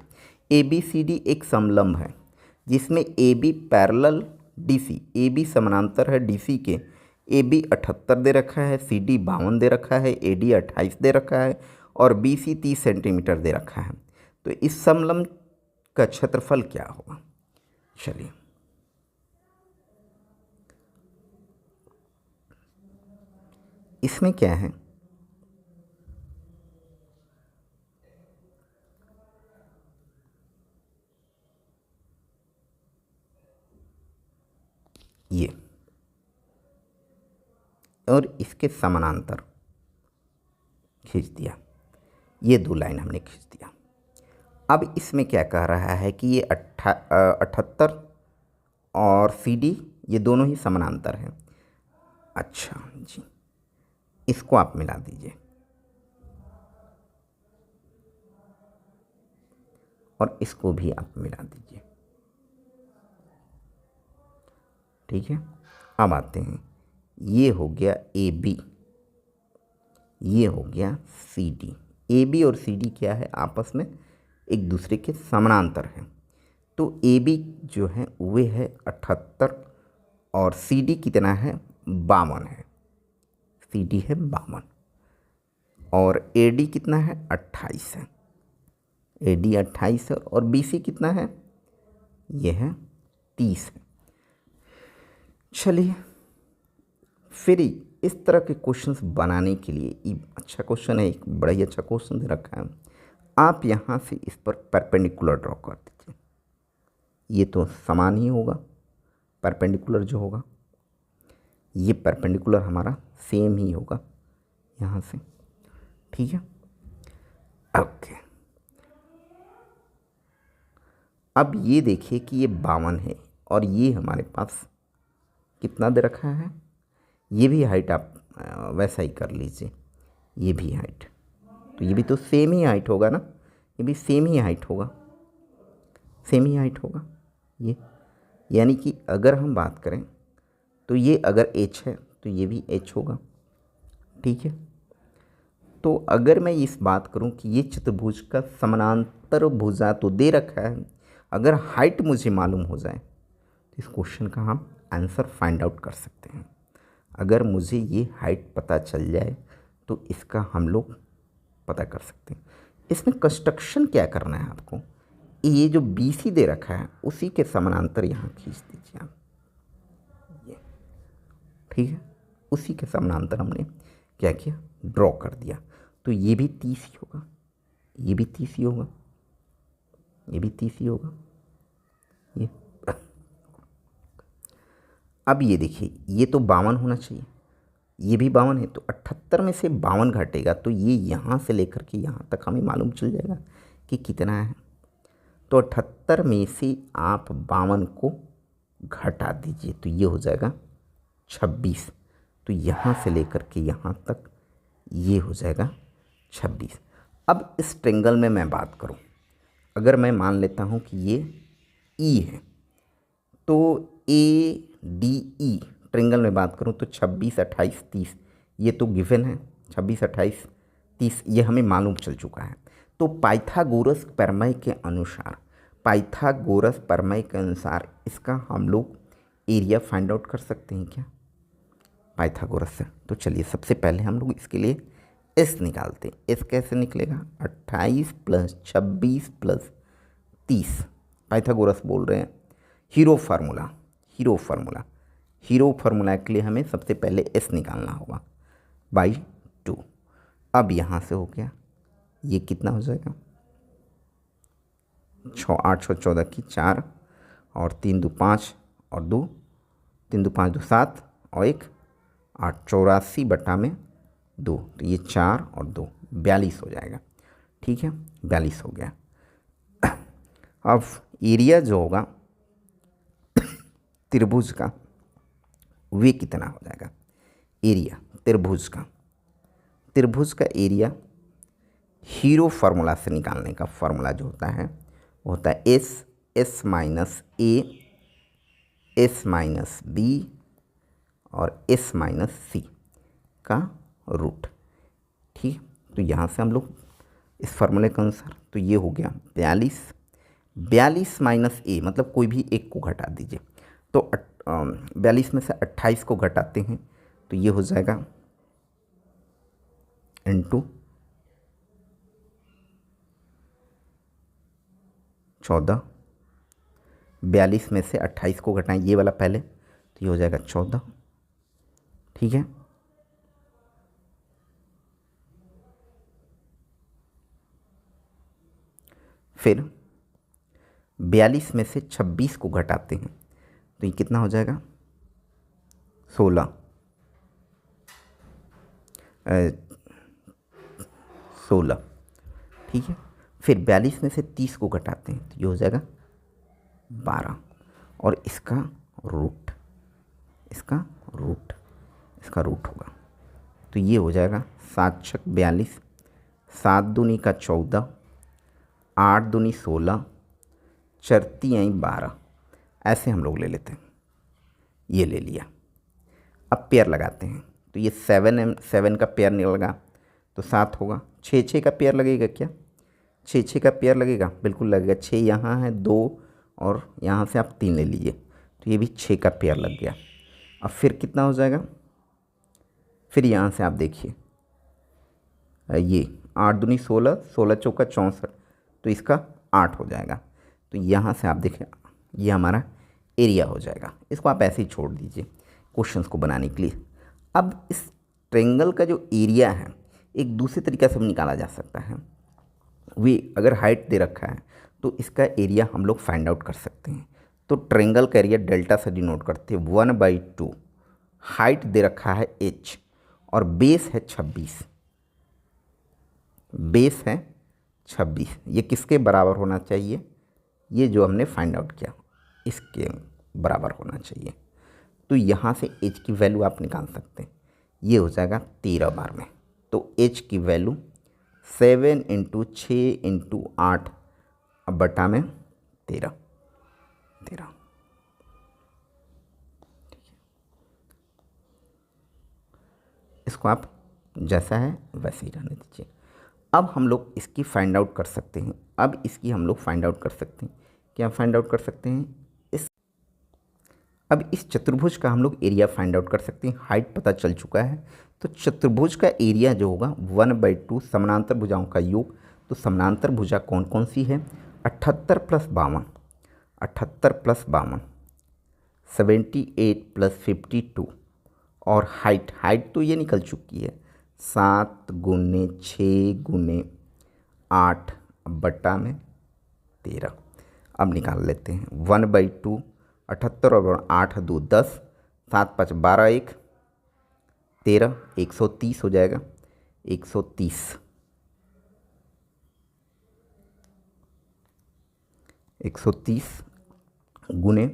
ABCD एक समलंब है जिसमें AB पैरेलल DC, AB समानांतर है DC के, AB 78 दे रखा है, CD 52 दे रखा है, AD 28 दे रखा है और BC 30 सेंटीमीटर दे रखा है। तो इस समलंब का क्षेत्रफल क्या होगा, चलिए इसमें क्या है, ये और इसके समानांतर खींच दिया, ये 2 लाइन हमने खींच दिया। अब इसमें क्या कह रहा है कि ये 78 और CD ये दोनों ही समानांतर हैं। अच्छा जी, इसको आप मिला दीजिए और इसको भी आप मिला दीजिए, ठीक है। अब आते हैं, ये हो गया AB, ये हो गया CD। AB और CD क्या है, आपस में एक दूसरे के समानांतर हैं। तो AB जो है वे है 78 और CD कितना है, 52 है, CD है 52 और AD कितना है, 28 है, AD 28 है और BC कितना है, यह है 30 है। चलिए फिर इस तरह के क्वेश्चंस बनाने के लिए ये अच्छा क्वेश्चन है, एक बड़ा ही अच्छा क्वेश्चन दे रखा है। आप यहाँ से इस पर परपेंडिकुलर ड्रॉ कर दीजिए, ये तो समान ही होगा, परपेंडिकुलर जो होगा ये परपेंडिकुलर हमारा सेम ही होगा यहाँ से, ठीक है। ओके, अब ये देखिए कि ये 52 है और ये हमारे पास कितना दे रखा है, ये भी हाइट आप वैसा ही कर लीजिए, ये भी हाइट, तो ये भी तो सेम ही हाइट होगा ना, ये भी सेम ही हाइट होगा, सेम ही हाइट होगा ये, यानी कि अगर हम बात करें तो ये अगर h है तो ये भी h होगा, ठीक है। तो अगर मैं इस बात करूं कि ये चतुर्भुज का समानांतर भुजा तो दे रखा है, अगर हाइट मुझे मालूम हो जाए तो इस क्वेश्चन का हम आंसर फाइंड आउट कर सकते हैं। अगर मुझे ये हाइट पता चल जाए तो इसका हम लोग पता कर सकते हैं। इसमें कंस्ट्रक्शन क्या करना है आपको, ये जो BC दे रखा है उसी के समानांतर यहाँ खींच दीजिए आप, ये ठीक है। उसी के समानांतर हमने क्या किया, ड्रॉ कर दिया। तो ये भी 30 ही होगा, ये भी 30 ही होगा, ये भी 30 ही होगा, ये। अब ये देखिए, ये तो 52 होना चाहिए, ये भी 52 है, तो 78 में से 52 घटेगा तो ये यहाँ से लेकर के यहाँ तक हमें मालूम चल जाएगा कि कितना है। तो 78 में से आप 52 को घटा दीजिए तो ये हो जाएगा 26। तो यहाँ से लेकर के यहाँ तक ये हो जाएगा 26। अब इस ट्रेंगल में मैं बात करूँ, अगर मैं मान लेता हूँ कि ये ई है, तो ए डी ई ट्रेंगल में बात करूँ तो 26, 28, 30 ये तो गिवन है, 26, 28, 30 ये हमें मालूम चल चुका है। तो पाइथागोरस प्रमेय के अनुसार, पाइथागोरस प्रमेय के अनुसार इसका हम लोग एरिया फाइंड आउट कर सकते हैं क्या, पाइथागोरस से। तो चलिए सबसे पहले हम लोग इसके लिए एस निकालते हैं। एस कैसे निकलेगा, 28 + 26 + 30। पाइथागोरस बोल रहे हैं hero formula, hero formula, hero formula के लिए हमें सबसे पहले एस निकालना होगा /2। अब यहाँ से हो गया, ये कितना हो जाएगा, 6 8 6 14 की 4 और 3 2 5 और 2 3 2 5 2 7 और 1 8 84/2। तो ये 4 और 2 42 हो जाएगा। ठीक है, 42 हो गया। अब एरिया जो होगा त्रिभुज का वे कितना हो जाएगा, एरिया त्रिभुज का, त्रिभुज का एरिया हीरो फार्मूला से निकालने का फार्मूला जो होता है वो होता है एस -a s - b और s - c का रूट। ठीक, तो यहाँ से हम लोग इस फार्मूले के अनुसार, तो ये हो गया 42 -a मतलब कोई भी एक को घटा दीजिए। तो 42 में से 28 को घटाते हैं तो ये हो जाएगा × 14। 42 में से 28 को घटाएं, ये वाला पहले, तो ये हो जाएगा 14। ठीक है, फिर 42 में से 26 को घटाते हैं तो ये कितना हो जाएगा, 16। 16। ठीक है, फिर 42 में से 30 को घटाते हैं तो ये हो जाएगा 12 और इसका रूट, इसका रूट होगा। तो ये हो जाएगा 7 × 6 = 42, 7 दूनी का 14, 8 दूनी 16, 4 × 12, ऐसे हम लोग ले लेते हैं। ये ले लिया। अब पेयर लगाते हैं तो ये 7 का पेयर नहीं लगा तो 7 होगा। 6 6 का पेयर लगेगा क्या, 6 6 का पेयर लगेगा, बिल्कुल लगेगा। 6 यहाँ है, 2 और यहाँ से आप 3 ले लीजिए तो ये भी 6 का पेयर लग गया। अब फिर कितना हो जाएगा, फिर यहाँ से आप देखिए ये 8 दूनी 16, 16 चौका 64 तो इसका 8 हो जाएगा। तो यहाँ से आप देखें ये हमारा एरिया हो जाएगा। इसको आप ऐसे ही छोड़ दीजिए क्वेश्चंस को बनाने के लिए। अब इस ट्रेंगल का जो एरिया है एक दूसरे तरीक़े से निकाला जा सकता है। वे अगर हाइट दे रखा है तो इसका एरिया हम लोग फाइंड आउट कर सकते हैं। तो ट्रेंगल का एरिया डेल्टा से डिनोट करते हैं 1/2। हाइट दे रखा है h और बेस है 26, बेस है 26। ये किसके बराबर होना चाहिए, ये जो हमने फाइंड आउट किया इसके बराबर होना चाहिए। तो यहाँ से h की वैल्यू आप निकाल सकते हैं, ये हो जाएगा 13 बार में। तो h की वैल्यू 7 × 6 × 8 अब बटा में 13। इसको आप जैसा है वैसे ही रहने दीजिए। अब हम लोग इसकी फाइंड आउट कर सकते हैं। अब इसकी हम लोग फाइंड आउट कर सकते हैं, क्या फाइंड आउट कर सकते हैं अब इस चतुर्भुज का हम लोग एरिया फाइंड आउट कर सकते हैं। हाइट पता चल चुका है तो चतुर्भुज का एरिया जो होगा 1/2 समानांतर भुजाओं का योग। तो समानांतर भुजा कौन कौन सी है, 78 + 52, 78 + 52, 78 + 52 और हाइट तो ये निकल चुकी है 7 गुने 6 गुने 8 बटा में 13। अब निकाल लेते हैं 1/2 78 और 8 2 10 7 5 12 1 13 130 हो जाएगा। 130 गुने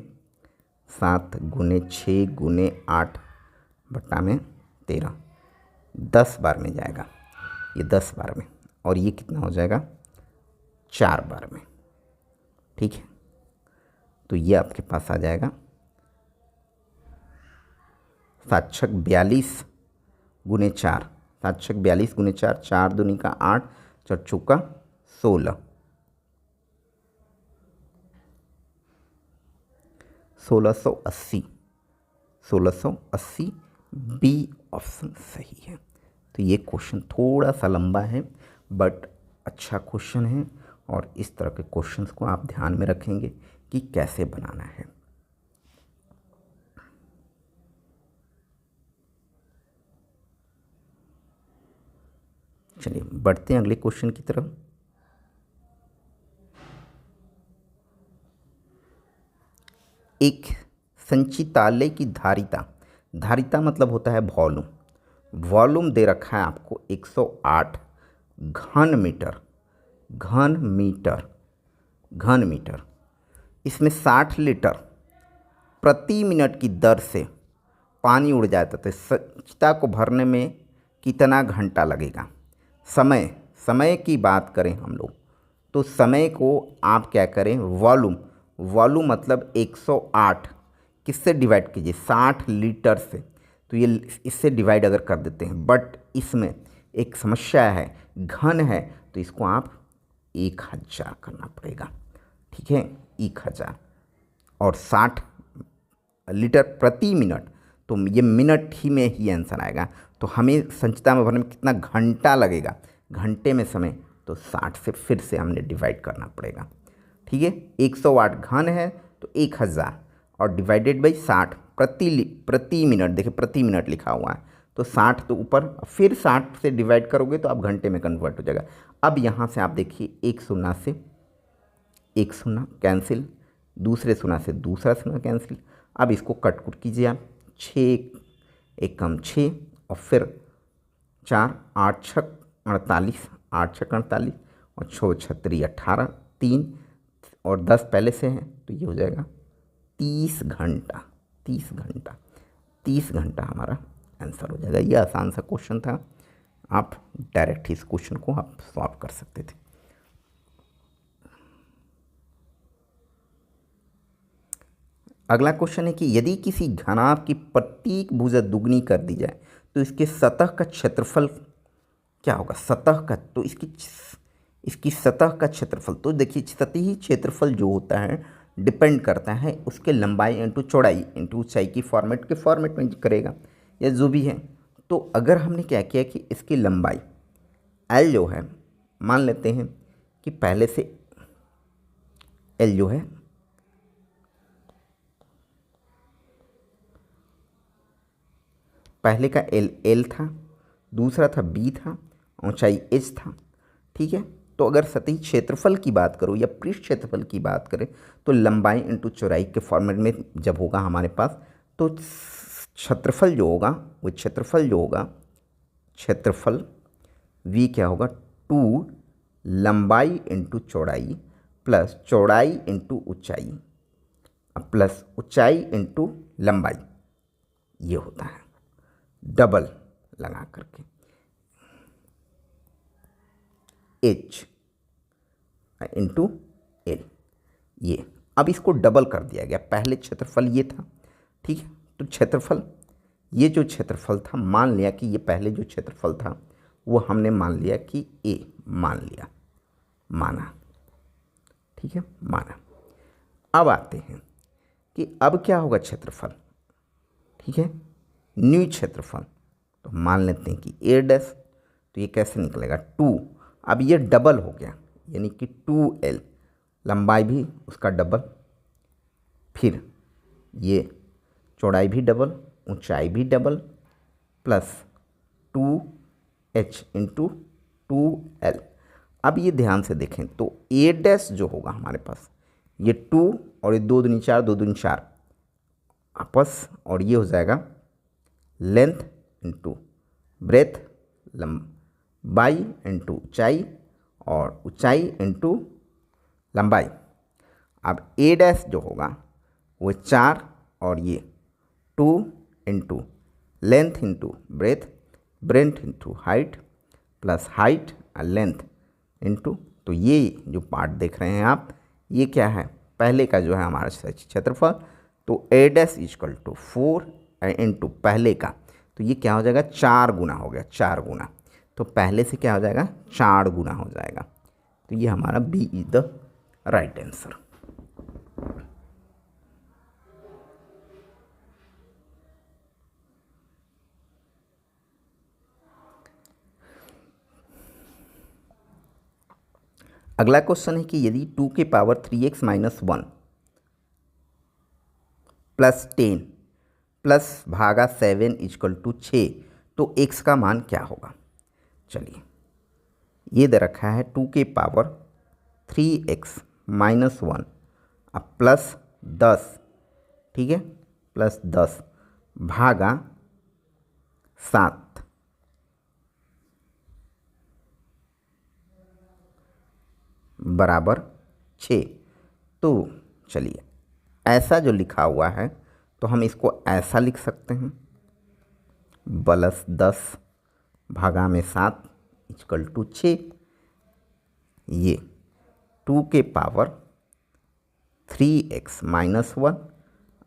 7 गुने 6 गुने 8 बटा में 13 10 बार में जाएगा ये 10 बार में, और ये कितना हो जाएगा 4 बार में। ठीक है, तो ये आपके पास आ जाएगा 7 छक 42 गुने 4 7 छक 42 गुने 4 4 दूनी का 8 4 चौका 16 1680 बी ऑप्शन सही है। तो ये क्वेश्चन थोड़ा सा लंबा है बट अच्छा क्वेश्चन है, और इस तरह के क्वेश्चंस को आप ध्यान में रखेंगे कि कैसे बनाना है। चलिए बढ़ते हैं अगले क्वेश्चन की तरफ। एक संचितालय की धारिता मतलब होता है वॉल्यूम दे रखा है आपको 108 घन मीटर। इसमें 60 लीटर प्रति मिनट की दर से पानी उड़ जाता है। तो संचिता को भरने में कितना घंटा लगेगा? समय की बात करें हम लोग तो समय को आप क्या करें, वॉल्यूम मतलब 108 किससे डिवाइड कीजिए 60 लीटर से, तो ये इससे डिवाइड अगर कर देते हैं, बट इसमें एक समस्या है, घन है, तो इसको आप 1000 करना पड़ेगा। ठीक है, 1000 और 60 लीटर प्रति मिनट, तो ये मिनट ही में ही आंसर आएगा। तो हमें संचिता में भरने में कितना घंटा लगेगा, घंटे में समय, तो 60 से फिर से हमने डिवाइड करना पड़ेगा। ठीक है, 108 घन है तो 1000 और डिवाइडेड बाई 60 प्रति मिनट, देखिए प्रति मिनट लिखा हुआ है, तो 60 तो ऊपर, फिर 60 से डिवाइड करोगे तो आप घंटे में कन्वर्ट हो जाएगा। अब यहाँ से आप देखिए एक शून्य से एक शून्य कैंसिल, दूसरे शून्य से दूसरा शून्य कैंसिल। अब इसको कट कीजिए आप, 6 एकम 6 और फिर 4 8 छक 48 8 छक 48 और 6 छत्री 18 3 और 10 पहले से हैं, तो ये हो जाएगा 30 घंटा। 30 घंटा हमारा आंसर हो जाएगा। ये आसान सा क्वेश्चन था, आप डायरेक्ट इस क्वेश्चन को आप सॉल्व कर सकते थे। अगला क्वेश्चन है कि यदि किसी घनाभ की प्रत्येक भुजा दुगनी कर दी जाए तो इसके सतह का क्षेत्रफल क्या होगा? सतह का, तो इसकी सतह का क्षेत्रफल, तो देखिए सतही क्षेत्रफल जो होता है डिपेंड करता है उसके लंबाई इंटू चौड़ाई इंटू ऊंचाई की फॉर्मेट में करेगा या जो भी है। तो अगर हमने क्या किया कि इसकी लंबाई एल जो है, मान लेते हैं कि पहले से एल जो है पहले का एल था, दूसरा था बी था, ऊंचाई एच था। ठीक है, तो अगर सतही क्षेत्रफल की बात करो या पृष्ठ क्षेत्रफल की बात करें तो लंबाई इंटू चौड़ाई के फॉर्मेट में जब होगा हमारे पास, तो क्षेत्रफल जो होगा क्षेत्रफल v क्या होगा 2 लंबाई इंटू चौड़ाई प्लस चौड़ाई इंटू ऊंचाई प्लस ऊंचाई इंटू लंबाई, ये होता है डबल लगा करके h इंटू एल। ये अब इसको डबल कर दिया गया, पहले क्षेत्रफल ये था। ठीक है, तो क्षेत्रफल, ये जो क्षेत्रफल था मान लिया कि ये पहले जो क्षेत्रफल था वो हमने मान लिया कि a माना। ठीक है, माना। अब आते हैं कि अब क्या होगा क्षेत्रफल। ठीक है, न्यू क्षेत्रफल, तो मान लेते हैं कि a डैश, तो ये कैसे निकलेगा 2। अब ये डबल हो गया यानी कि 2l, लंबाई भी उसका डबल, फिर ये चौड़ाई भी डबल, ऊंचाई भी double, plus 2h into 2l। अब ये ध्यान से देखें तो ए डैश जो होगा हमारे पास, ये 2 और ये 2 दूनी 4, 2 दूनी 4 आपस, और ये हो जाएगा लेंथ इंटू ब्रेथ, लंबाई इंटू ऊंचाई, और ऊंचाई इंटू लंबाई। अब ए डैश जो होगा वो 4 और ये 2 into length into breadth, breath into height, plus height और लेंथ इंटू, तो ये जो पार्ट देख रहे हैं आप, ये क्या है, पहले का जो है हमारा क्षेत्रफल। तो ए डैश इक्वल टू 4 इंटू पहले का, तो ये क्या हो जाएगा, 4 गुना हो गया, 4 गुना। तो पहले से क्या हो जाएगा, 4 गुना हो जाएगा। तो ये हमारा B is the right answer. अगला क्वेश्चन है कि यदि 2 के power 3x minus 1 plus 10 plus भागा 7 इक्वल टू 6, तो x का मान क्या होगा। चलिए, ये दे रखा है 2 के पावर 3x माइनस 1 अब प्लस 10, ठीक है, प्लस 10 भागा 7 बराबर 6। तो चलिए, ऐसा जो लिखा हुआ है तो हम इसको ऐसा लिख सकते हैं, प्लस 10 भागा में 7 इक्वल टू 6। ये 2 के पावर 3x माइनस 1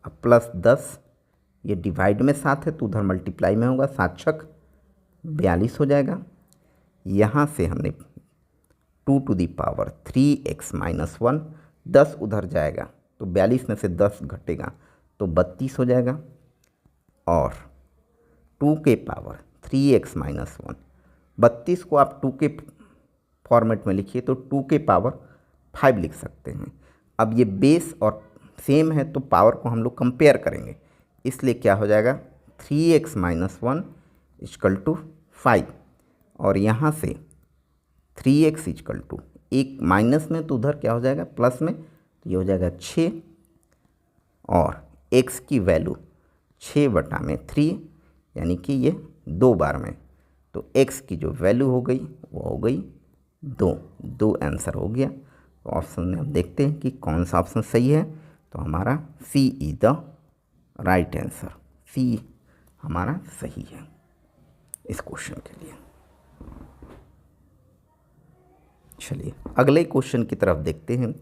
अब प्लस 10, ये डिवाइड में 7 है तो उधर मल्टीप्लाई में होगा, 7 छक 42 हो जाएगा। यहाँ से हमने 2 to the power 3x minus 1, 10 उधर जाएगा तो 42 में से 10 घटेगा तो 32 हो जाएगा। और 2 के पावर 3x माइनस 1, 32 को आप 2 के फॉर्मेट में लिखिए तो 2 के पावर 5 लिख सकते हैं। अब ये बेस और सेम है तो पावर को हम लोग कंपेयर करेंगे, इसलिए क्या हो जाएगा 3x माइनस 1 इक्वल टू 5, और यहाँ से 3x इक्वल टू, एक माइनस में तो उधर क्या हो जाएगा प्लस में, तो ये हो जाएगा 6, और x की वैल्यू 6/3 यानी कि ये 2 बार में, तो x की जो वैल्यू हो गई वो हो गई 2 आंसर हो गया। तो ऑप्शन में हम देखते हैं कि कौन सा ऑप्शन सही है, तो हमारा सी इज द राइट आंसर, सी हमारा सही है इस क्वेश्चन के लिए। चलिए अगले क्वेश्चन की तरफ देखते हैं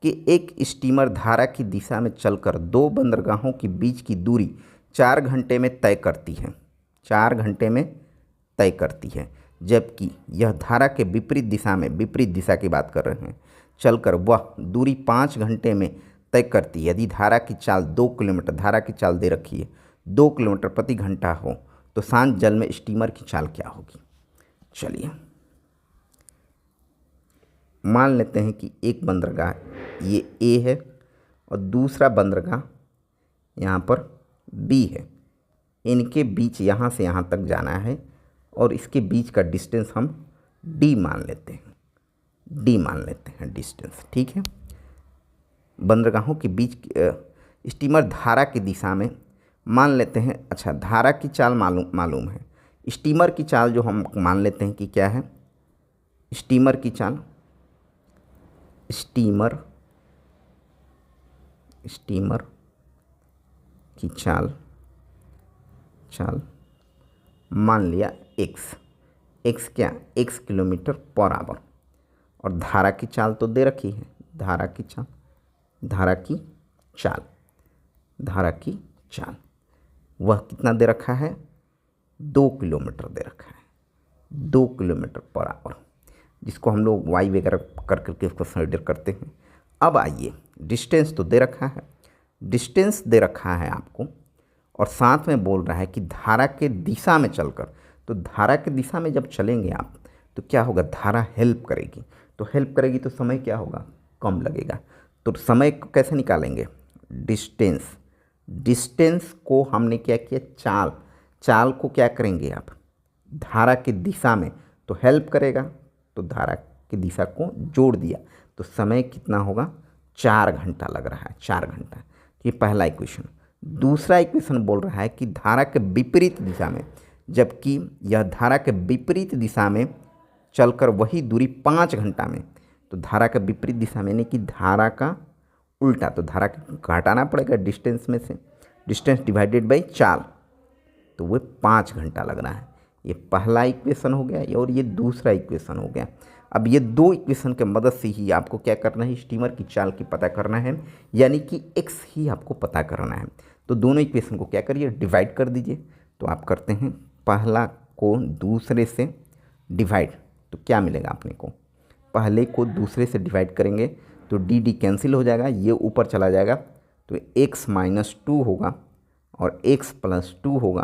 कि एक स्टीमर धारा की दिशा में चलकर 2 बंदरगाहों के बीच की दूरी 4 घंटे में तय करती है, 4 घंटे में तय करती है, जबकि यह धारा के विपरीत दिशा में, विपरीत दिशा की बात कर रहे हैं, चलकर वह दूरी 5 घंटे में तय करती है। यदि धारा की चाल 2 किलोमीटर, धारा की चाल दे रखी है 2 किलोमीटर प्रति घंटा हो, तो शांत जल में स्टीमर की चाल क्या होगी। चलिए मान लेते हैं कि एक बंदरगाह ये ए है और दूसरा बंदरगाह यहाँ पर बी है, इनके बीच यहाँ से यहाँ तक जाना है और इसके बीच का डिस्टेंस हम डी मान लेते हैं, डी मान लेते हैं डिस्टेंस, ठीक है। बंदरगाहों के बीच स्टीमर धारा की दिशा में मान लेते हैं, अच्छा धारा की चाल मालूम है, स्टीमर की चाल जो हम मान लेते हैं कि क्या है, स्टीमर की चाल, स्टीमर की चाल मान लिया x क्या, x किलोमीटर पर आवर, और धारा की चाल तो दे रखी है, धारा की चाल वह कितना दे रखा है, 2 किलोमीटर दे रखा है, 2 किलोमीटर पर आवर, जिसको हम लोग y वगैरह कर करके इसको कंसीडर करते हैं। अब आइए डिस्टेंस तो दे रखा है, डिस्टेंस दे रखा है आपको, और साथ में बोल रहा है कि धारा के दिशा में चलकर, तो धारा के दिशा में जब चलेंगे आप तो क्या होगा, धारा हेल्प करेगी, तो हेल्प करेगी तो समय क्या होगा, कम लगेगा। तो समय को कैसे निकालेंगे, डिस्टेंस को हमने क्या किया, चाल को क्या करेंगे आप, धारा की दिशा में तो हेल्प करेगा, तो धारा की दिशा को जोड़ दिया तो समय कितना होगा, 4 घंटा लग रहा है, 4 घंटा। ये पहला इक्वेशन। दूसरा इक्वेशन बोल रहा है कि धारा के विपरीत दिशा में, जबकि यह धारा के विपरीत दिशा में चलकर वही दूरी 5 घंटा में, तो धारा के विपरीत दिशा में यानी कि धारा का उल्टा, तो धारा को घटाना पड़ेगा डिस्टेंस में से, डिस्टेंस डिवाइडेड बाई चाल, तो वो 5 घंटा लग रहा है। ये पहला इक्वेशन हो गया और ये दूसरा इक्वेशन हो गया। अब ये दो इक्वेशन के मदद से ही आपको क्या करना है, स्टीमर की चाल की पता करना है, यानी कि एक्स ही आपको पता करना है। तो दोनों इक्वेशन को क्या करिए, डिवाइड कर दीजिए। तो आप करते हैं पहला को दूसरे से डिवाइड, तो क्या मिलेगा अपने को, पहले को दूसरे से डिवाइड करेंगे तो डी डी कैंसिल हो जाएगा, ये ऊपर चला जाएगा, तो x माइनस 2 होगा और x प्लस 2 होगा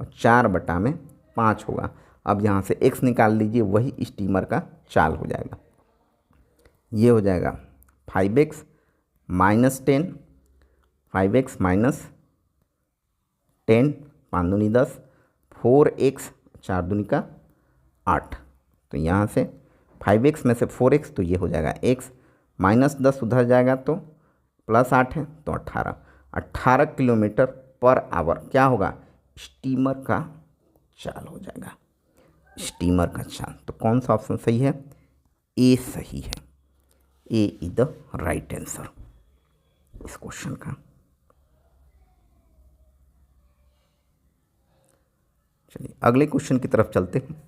और 4/5 होगा। अब यहाँ से x निकाल लीजिए, वही स्टीमर का चाल हो जाएगा। ये हो जाएगा 5x माइनस 10, 5x माइनस 10, 5 दूनी 10, 4x 4 दूनी का 8, तो यहाँ से 5x में से 4x, तो ये हो जाएगा x माइनस 10 उधर जाएगा तो प्लस 8 है, तो 18 किलोमीटर पर आवर क्या होगा, स्टीमर का चाल हो जाएगा, स्टीमर का चाल। तो कौन सा ऑप्शन सही है, ए सही है, ए इज द राइट आंसर इस क्वेश्चन का। चलिए अगले क्वेश्चन की तरफ चलते हैं।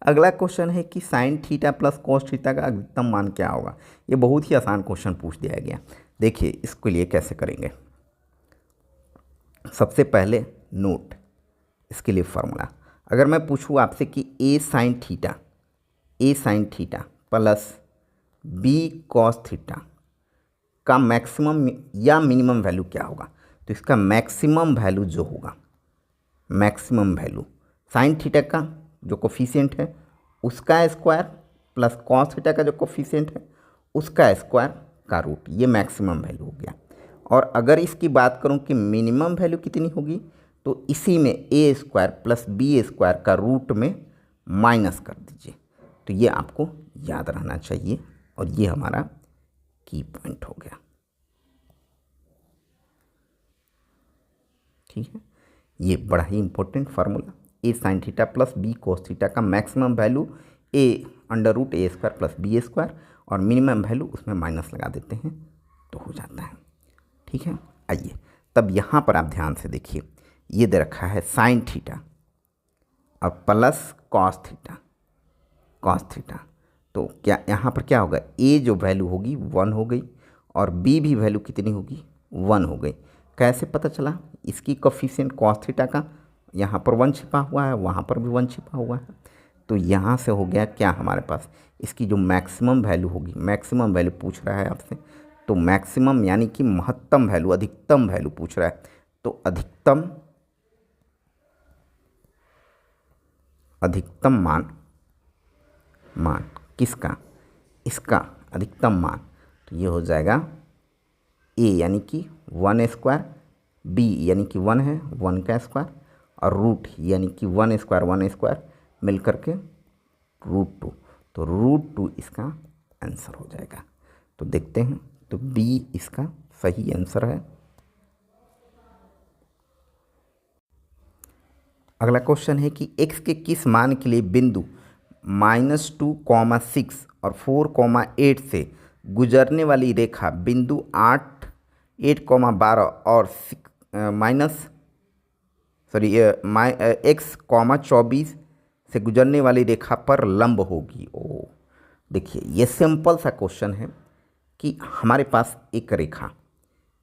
अगला क्वेश्चन है कि sign theta plus cos theta का अधिकतम मान क्या होगा। ये बहुत ही आसान क्वेश्चन पूछ दिया गया। देखिए इसके लिए कैसे करेंगे, सबसे पहले नोट, इसके लिए फार्मूला, अगर मैं पूछूँ आपसे कि A sine theta plus B cos theta का मैक्सिमम या मिनिमम वैल्यू क्या होगा, तो इसका मैक्सिमम वैल्यू जो होगा, मैक्सिमम वैल्यू साइन थीटा का जो कोफिशिएंट है उसका स्क्वायर प्लस कॉस थीटा का जो कोफिशिएंट है उसका स्क्वायर का रूट, ये मैक्सिमम वैल्यू हो गया। और अगर इसकी बात करूं कि मिनिमम वैल्यू कितनी होगी, तो इसी में ए स्क्वायर प्लस बी स्क्वायर का रूट में माइनस कर दीजिए। तो ये आपको याद रहना चाहिए और ये हमारा की पॉइंट हो गया। ठीक है, ये बड़ा ही important formula, A sine theta plus B cos theta का maximum value A under root A square plus B square और मिनिमम वैल्यू उसमें माइनस लगा देते हैं तो हो जाता है। ठीक है, आइए तब यहाँ पर आप ध्यान से देखिए, ये दे रखा है साइन थीटा और प्लस कॉस थीटा, तो क्या यहाँ पर क्या होगा, ए जो वैल्यू होगी 1 हो गई और बी भी वैल्यू कितनी होगी, 1 हो गई। कैसे पता चला, इसकी कोफिशिएंट कॉस थीटा का यहाँ पर 1 छिपा हुआ है, वहाँ पर भी 1 छिपा हुआ है, तो यहाँ से हो गया क्या हमारे पास, इसकी जो मैक्सिमम वैल्यू होगी, मैक्सिमम वैल्यू पूछ रहा है आपसे, तो मैक्सिमम यानी कि महत्तम वैल्यू, अधिकतम वैल्यू पूछ रहा है, तो अधिकतम मान किसका, इसका अधिकतम मान, तो ये हो जाएगा ए यानी कि 1 स्क्वायर, बी यानी कि 1 है 1 का स्क्वायर और रूट यानी कि 1 स्क्वायर मिल करके √2, तो √2 इसका आंसर हो जाएगा। तो देखते हैं, तो बी इसका सही आंसर है। अगला क्वेश्चन है कि x के किस मान के लिए बिंदु -2,6 और 4,8 से गुजरने वाली रेखा बिंदु 8,12 और x,24 से गुजरने वाली रेखा पर लंब होगी। ओ देखिए, ये सिंपल सा क्वेश्चन है कि हमारे पास एक रेखा,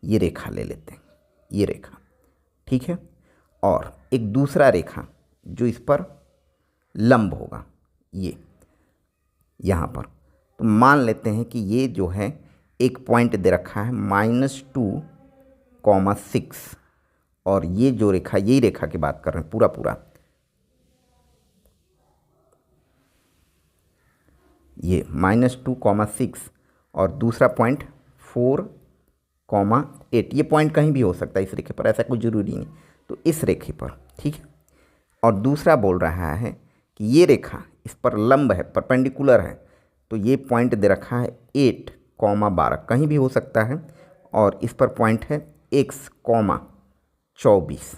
ये रेखा ले लेते हैं, ये रेखा, ठीक है, और एक दूसरा रेखा जो इस पर लंब होगा, ये यहाँ पर, तो मान लेते हैं कि ये जो है एक पॉइंट दे रखा है -2,6 और ये जो रेखा, यही रेखा की बात कर रहे हैं, पूरा ये -2,6 और दूसरा पॉइंट 4,8, ये पॉइंट कहीं भी हो सकता है इस रेखे पर, ऐसा कोई ज़रूरी नहीं। तो इस रेखे पर ठीक है। और दूसरा बोल रहा है कि ये रेखा इस पर लंब है, परपेंडिकुलर है, तो ये पॉइंट दे रखा है 8,12 कहीं भी हो सकता है, और इस पर पॉइंट है x,24।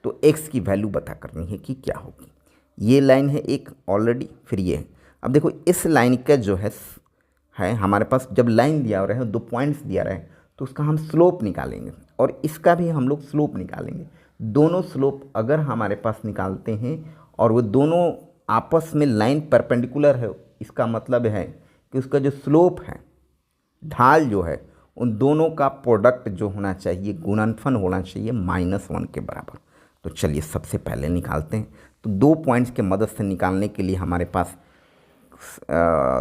तो x की वैल्यू पता करनी है कि क्या होगी। ये लाइन है एक ऑलरेडी, फिर ये है। अब देखो इस लाइन का जो है हमारे पास जब लाइन दिया रहा है, 2 पॉइंट्स दिया रहा है, तो उसका हम स्लोप निकालेंगे और इसका भी हम लोग स्लोप निकालेंगे। दोनों स्लोप अगर हमारे पास निकालते हैं और वो दोनों आपस में लाइन परपेंडिकुलर है, इसका मतलब है कि उसका जो स्लोप है, ढाल जो है, उन दोनों का प्रोडक्ट जो होना चाहिए, गुणनफल होना चाहिए -1 के बराबर। तो चलिए सबसे पहले निकालते हैं। तो 2 पॉइंट्स के मदद से निकालने के लिए हमारे पास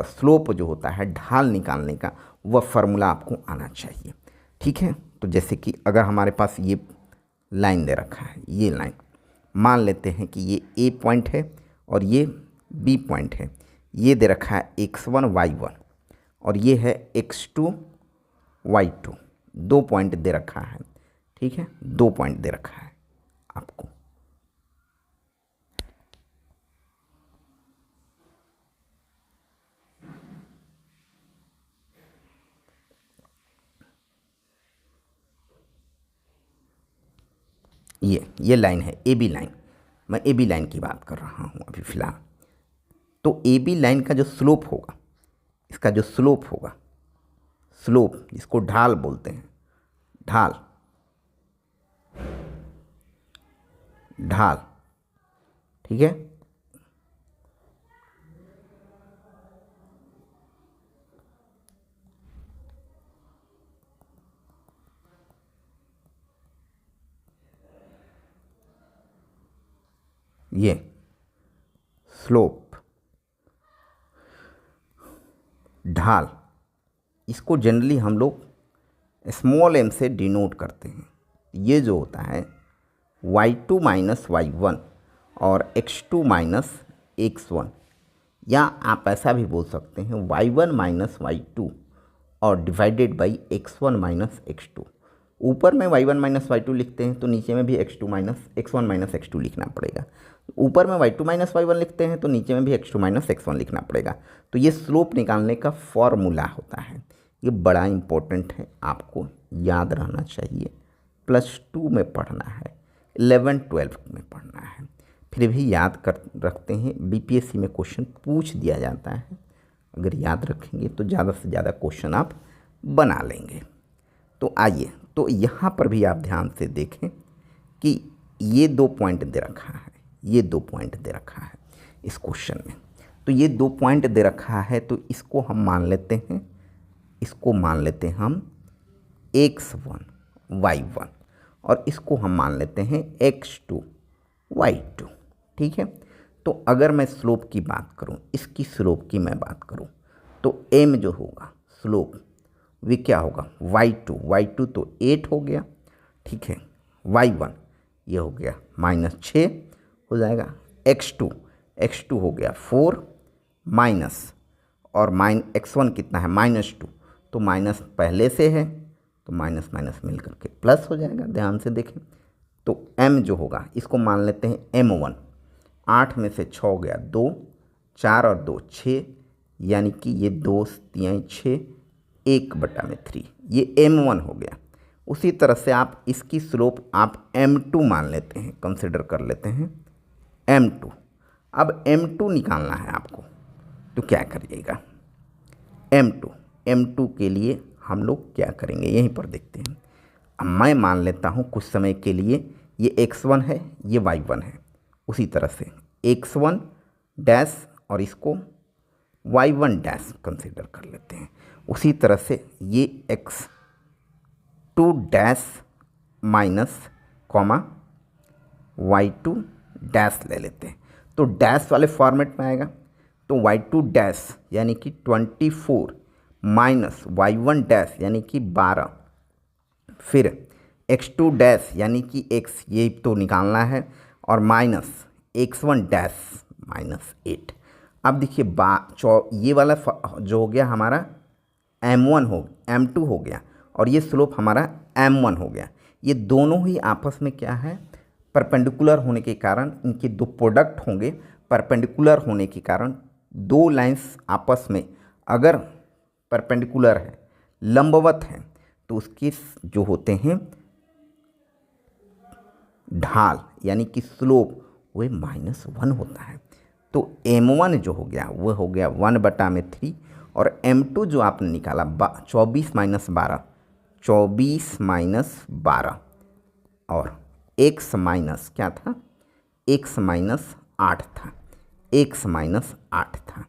स्लोप जो होता है, ढाल निकालने का, वह फार्मूला आपको आना चाहिए। ठीक है। तो जैसे कि अगर हमारे पास ये लाइन दे रखा है, ये लाइन मान लेते हैं कि ये ए पॉइंट है और ये बी पॉइंट है। ये दे रखा है x1 y1 और ये है x2 y2। 2 पॉइंट दे रखा है। ठीक है, 2 पॉइंट दे रखा है आपको। ये लाइन है ए बी लाइन। मैं ए बी लाइन की बात कर रहा हूँ अभी फ़िलहाल। तो ए बी लाइन का जो स्लोप होगा, इसका जो स्लोप होगा, स्लोप जिसको ढाल बोलते हैं, ढाल, ढाल, ठीक है। ये स्लोप, ढाल, इसको जनरली हम लोग स्मॉल m से डिनोट करते हैं। ये जो होता है y2 माइनस y1 और x2 माइनस x1, या आप ऐसा भी बोल सकते हैं y1 माइनस y2 और divided by x1 minus x2। ऊपर में y1 माइनस y2 लिखते हैं तो नीचे में भी x2 minus x1 minus x2 लिखना पड़ेगा। ऊपर में y2 माइनस y1 लिखते हैं तो नीचे में भी x2 माइनस x1 लिखना पड़ेगा। तो ये स्लोप निकालने का फॉर्मूला होता है। ये बड़ा इम्पोर्टेंट है, आपको याद रहना चाहिए। +2 में पढ़ना है, 11-12 में पढ़ना है, फिर भी याद कर रखते हैं। बीपीएससी में क्वेश्चन पूछ दिया जाता है, अगर याद रखेंगे तो ज़्यादा से ज़्यादा क्वेश्चन आप बना लेंगे। तो आइए, तो यहाँ पर भी आप ध्यान से देखें कि ये 2 पॉइंट दे रखा है, ये 2 पॉइंट दे रखा है इस क्वेश्चन में। तो ये 2 पॉइंट दे रखा है, तो इसको हम मान लेते हैं, इसको मान लेते हैं हम x1 y1 और इसको हम मान लेते हैं x2 y2। ठीक है। तो अगर मैं स्लोप की बात करूं, इसकी स्लोप की मैं बात करूं, तो m जो होगा स्लोप, वे क्या होगा y2 तो 8 हो गया। ठीक है। y1 ये हो गया -6 हो जाएगा। x2 हो गया 4 माइनस, और x1 कितना है -2, तो माइनस पहले से है तो माइनस माइनस मिल करके प्लस हो जाएगा। ध्यान से देखें। तो m जो होगा इसको मान लेते हैं m1। 8 में से 6 गया 2, 4 और 2 6, यानी कि ये 2 3 6, 1/3, ये m1 हो गया। उसी तरह से आप इसकी स्लोप आप m2 मान लेते हैं, कंसिडर कर लेते हैं m2। अब m2 निकालना है आपको, तो क्या करिएगा, m2 के लिए हम लोग क्या करेंगे यहीं पर देखते हैं। अब मैं मान लेता हूँ कुछ समय के लिए ये x1 है, ये y1 है। उसी तरह से x1 डैश और इसको y1 डैश कंसिडर कर लेते हैं। उसी तरह से ये x2 dash minus comma y2 dash ले लेते हैं। तो डैश वाले फॉर्मेट में आएगा, तो y2 डैश यानी कि 24 माइनस y1 डैश यानी कि 12, फिर x2 डैश यानी कि x, ये तो निकालना है, और माइनस x1 डैश -8। अब देखिए ये वाला जो हो गया हमारा m2 हो गया, और ये स्लोप हमारा m1 हो गया। ये दोनों ही आपस में क्या है, परपेंडिकुलर होने के कारण इनके दो प्रोडक्ट होंगे, परपेंडिकुलर होने के कारण दो लाइंस आपस में अगर परपेंडिकुलर है, लंबवत है, तो उसके जो होते हैं ढाल यानी कि स्लोप वह -1 होता है। तो m1 जो हो गया वह हो गया 1/3 और m2 जो आपने निकाला 24 - 12 और x माइनस क्या था, x माइनस 8 था, x माइनस 8 था,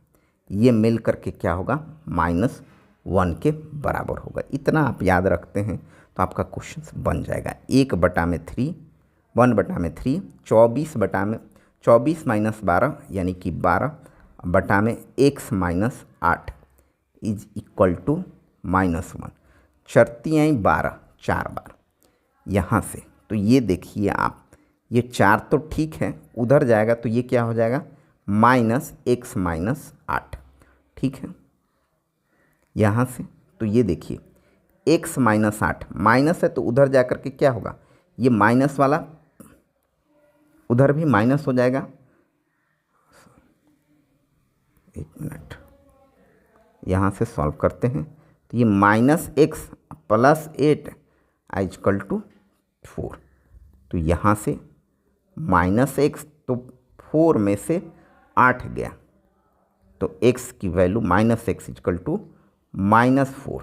ये मिल करके क्या होगा -1 के बराबर होगा। इतना आप याद रखते हैं तो आपका क्वेश्चन बन जाएगा। 1/3 1/3 24 - 12 यानी कि 12 बटा में x minus 8 is equal to -1। चरती आई 12 4 बार यहाँ से, तो ये देखिए आप, ये 4 तो ठीक है, उधर जाएगा तो ये क्या हो जाएगा -x माइनस 8, ठीक है। यहाँ से तो ये देखिए x माइनस 8 माइनस है तो उधर जा कर के क्या होगा, ये माइनस वाला उधर भी माइनस हो जाएगा। एक मिनट, यहाँ से सॉल्व करते हैं तो ये -x + 8 इक्वल टू 4। तो यहाँ से -x तो 4 में से 8 गया तो x की वैल्यू -x इक्वल टू -4।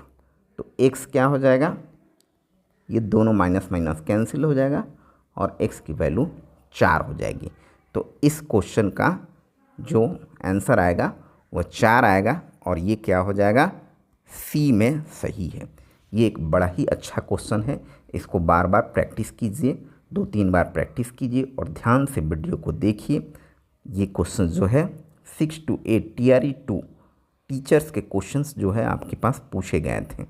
तो x क्या हो जाएगा, ये दोनों माइनस माइनस कैंसिल हो जाएगा और x की वैल्यू 4 हो जाएगी। तो इस क्वेश्चन का जो आंसर आएगा वह 4 आएगा और ये क्या हो जाएगा सी में सही है। ये एक बड़ा ही अच्छा क्वेश्चन है, इसको बार बार प्रैक्टिस कीजिए, 2-3 बार प्रैक्टिस कीजिए और ध्यान से वीडियो को देखिए। ये क्वेश्चन जो है 6 to 8 TRE 2 टीचर्स के क्वेश्चंस जो है आपके पास पूछे गए थे।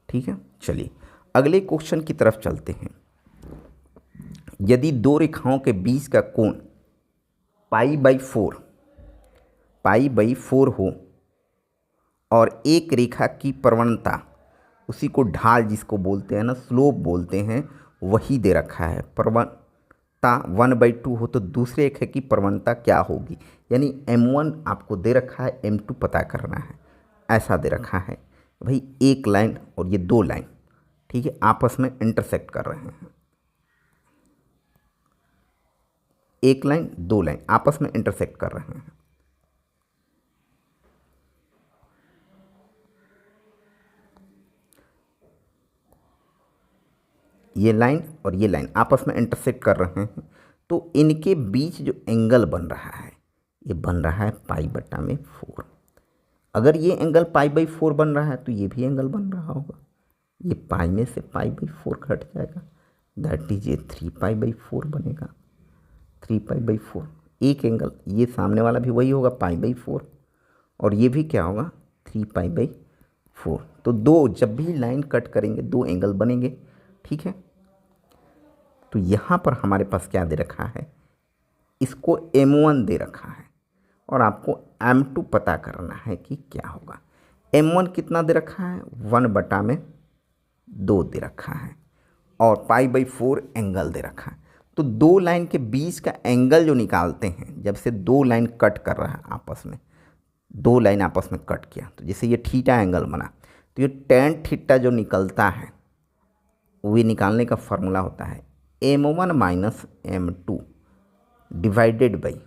ठीक है, चलिए अगले क्वेश्चन की तरफ चलते हैं। यदि दो रेखाओं के बीच का कोण π/4 हो और एक रेखा की प्रवणता, उसी को ढाल जिसको बोलते हैं ना, स्लोप बोलते हैं, वही दे रखा है। प्रवणता 1/2 हो तो दूसरे रेखा की प्रवणता क्या होगी, यानी m1 आपको दे रखा है, m2 पता करना है, ऐसा दे रखा है भाई। एक लाइन और ये दो लाइन, ठीक है, आपस में इंटरसेक्ट कर रहे हैं। एक लाइन दो लाइन आपस में इंटरसेक्ट कर रहे हैं। ये लाइन और ये लाइन आपस में इंटरसेक्ट कर रहे हैं, तो इनके बीच जो एंगल बन रहा है ये बन रहा है π/4। अगर ये एंगल π/4 बन रहा है तो ये भी एंगल बन रहा होगा, ये पाई में से π/4 घट जाएगा, दैट इज ये 3π/4 बनेगा। 3π/4 एक एंगल, ये सामने वाला भी वही होगा π/4 और ये भी क्या होगा 3π/4। तो दो जब भी लाइन कट करेंगे दो एंगल बनेंगे, ठीक है। तो यहाँ पर हमारे पास क्या दे रखा है, इसको m1 दे रखा है और आपको m2 पता करना है कि क्या होगा। m1 कितना दे रखा है 1/2 दे रखा है और π/4 एंगल दे रखा है। तो दो लाइन के बीच का एंगल जो निकालते हैं, जब से दो लाइन कट कर रहा है आपस में, दो लाइन आपस में कट किया तो जैसे ये थीटा एंगल बना, तो ये tan थीटा जो निकलता है वो निकालने का फॉर्मूला होता है m1 - m2 divided by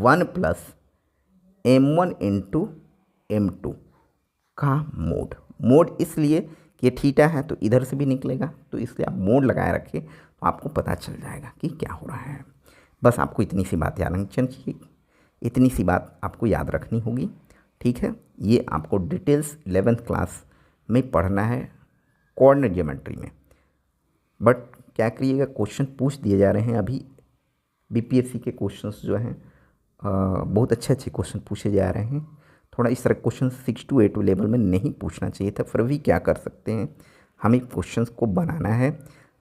1 + m1 × m2 का मोड। मोड इसलिए कि थीटा है तो इधर से भी निकलेगा, तो इसलिए आप मोड लगाए रखिए तो आपको पता चल जाएगा कि क्या हो रहा है। बस आपको इतनी सी बात याद रखनी चाहिए, इतनी सी बात आपको याद रखनी होगी, ठीक है। ये आपको डिटेल्स 11th क्लास में पढ़ना है कोऑर्डिनेट ज्योमेट्री में। बट क्या करिएगा, क्वेश्चन पूछ दिए जा रहे हैं अभी, बीपीएससी के क्वेश्चंस जो हैं बहुत अच्छे अच्छे क्वेश्चन पूछे जा रहे हैं। थोड़ा इस तरह क्वेश्चन 6 to 8 लेवल में नहीं पूछना चाहिए था, फिर भी क्या कर सकते हैं, हमें क्वेश्चंस को बनाना है,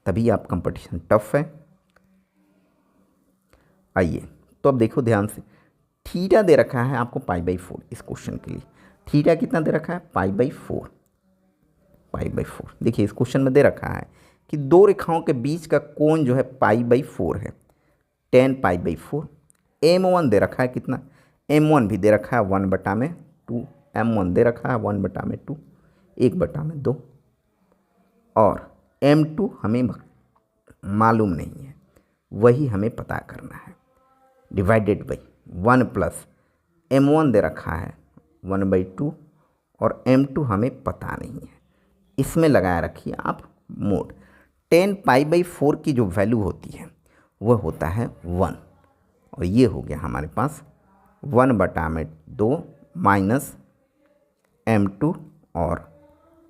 तभी आप कंपटीशन टफ है। आइए तो अब देखो ध्यान से, थीटा दे रखा है आपको π/4 इस क्वेश्चन के लिए। थीटा कितना दे रखा है π/4। π/4। देखिए इस क्वेश्चन में दे रखा है कि दो रेखाओं के बीच का कोण जो है π/4 है, tan π/4। m1 दे रखा है कितना, m1 भी दे रखा है 1/2, m1 दे रखा है 1/2, 1/2, और m2 हमें मालूम नहीं है, वही हमें पता करना है। डिवाइडेड बाई 1 प्लस m1 दे रखा है 1/2 और m2 हमें पता नहीं है। इसमें लगाया रखिए आप मोड। tan π/4 की जो वैल्यू होती है वह होता है 1, और ये हो गया हमारे पास 1/2 माइनस m2 और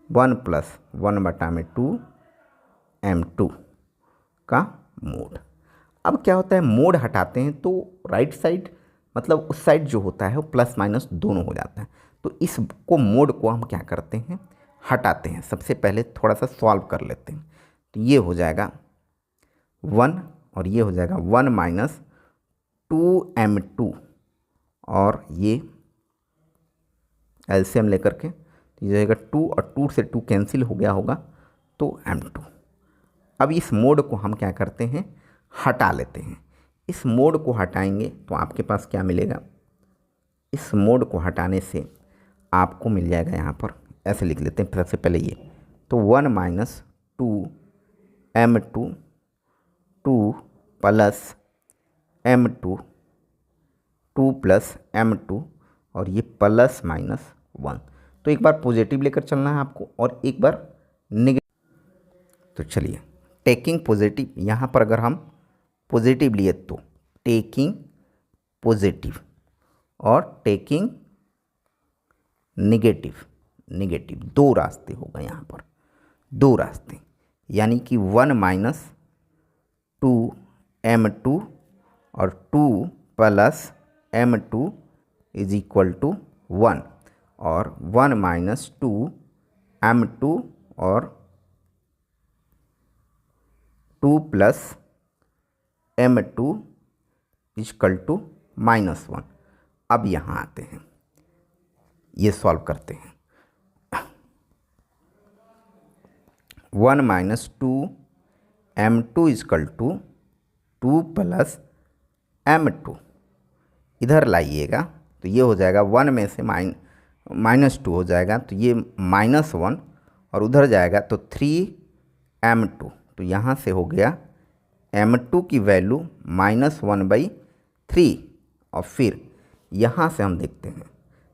1 प्लस 1/2 m2 का मोड। अब क्या होता है, मोड हटाते हैं तो राइट साइड मतलब उस साइड जो होता है वो प्लस माइनस दोनों हो जाता है। तो इसको मोड को हम क्या करते हैं, हटाते हैं। सबसे पहले थोड़ा सा सॉल्व कर लेते हैं। तो ये हो जाएगा 1 और ये हो जाएगा 1 माइनस 2m2, और ये एलसीएम लेकर के तो ये जाएगा 2 और 2 से 2 कैंसिल हो गया होगा, तो m2। अब इस मोड को हम क्या करते हैं, हटा लेते हैं। इस मोड को हटाएंगे तो आपके पास क्या मिलेगा, इस मोड को हटाने से आपको मिल जाएगा, यहाँ पर ऐसे लिख लेते हैं सबसे पहले ये, तो 1 minus 2m2 2 plus m2 2 plus m2 और ये प्लस माइनस 1। तो एक बार पॉजिटिव लेकर चलना है आपको और एक बार नेगेटिव। तो चलिए टेकिंग पॉजिटिव, यहाँ पर अगर हम पॉजिटिव लिए तो टेकिंग पॉजिटिव और टेकिंग नेगेटिव दो रास्ते हो गए यहाँ पर, दो रास्ते, यानी कि 1 माइनस 2m2 और 2 plus m2 is equal to 1, और 1 माइनस 2m2 और 2 प्लस m2 इक्वल टू -1। अब यहाँ आते हैं, ये सॉल्व करते हैं। 1 minus 2m2 equal to 2 plus m2 इधर लाइएगा तो ये हो जाएगा 1 में से -2 हो जाएगा, तो ये -1 और उधर जाएगा तो 3m2, तो यहाँ से हो गया m2 की वैल्यू -1/3। और फिर यहाँ से हम देखते हैं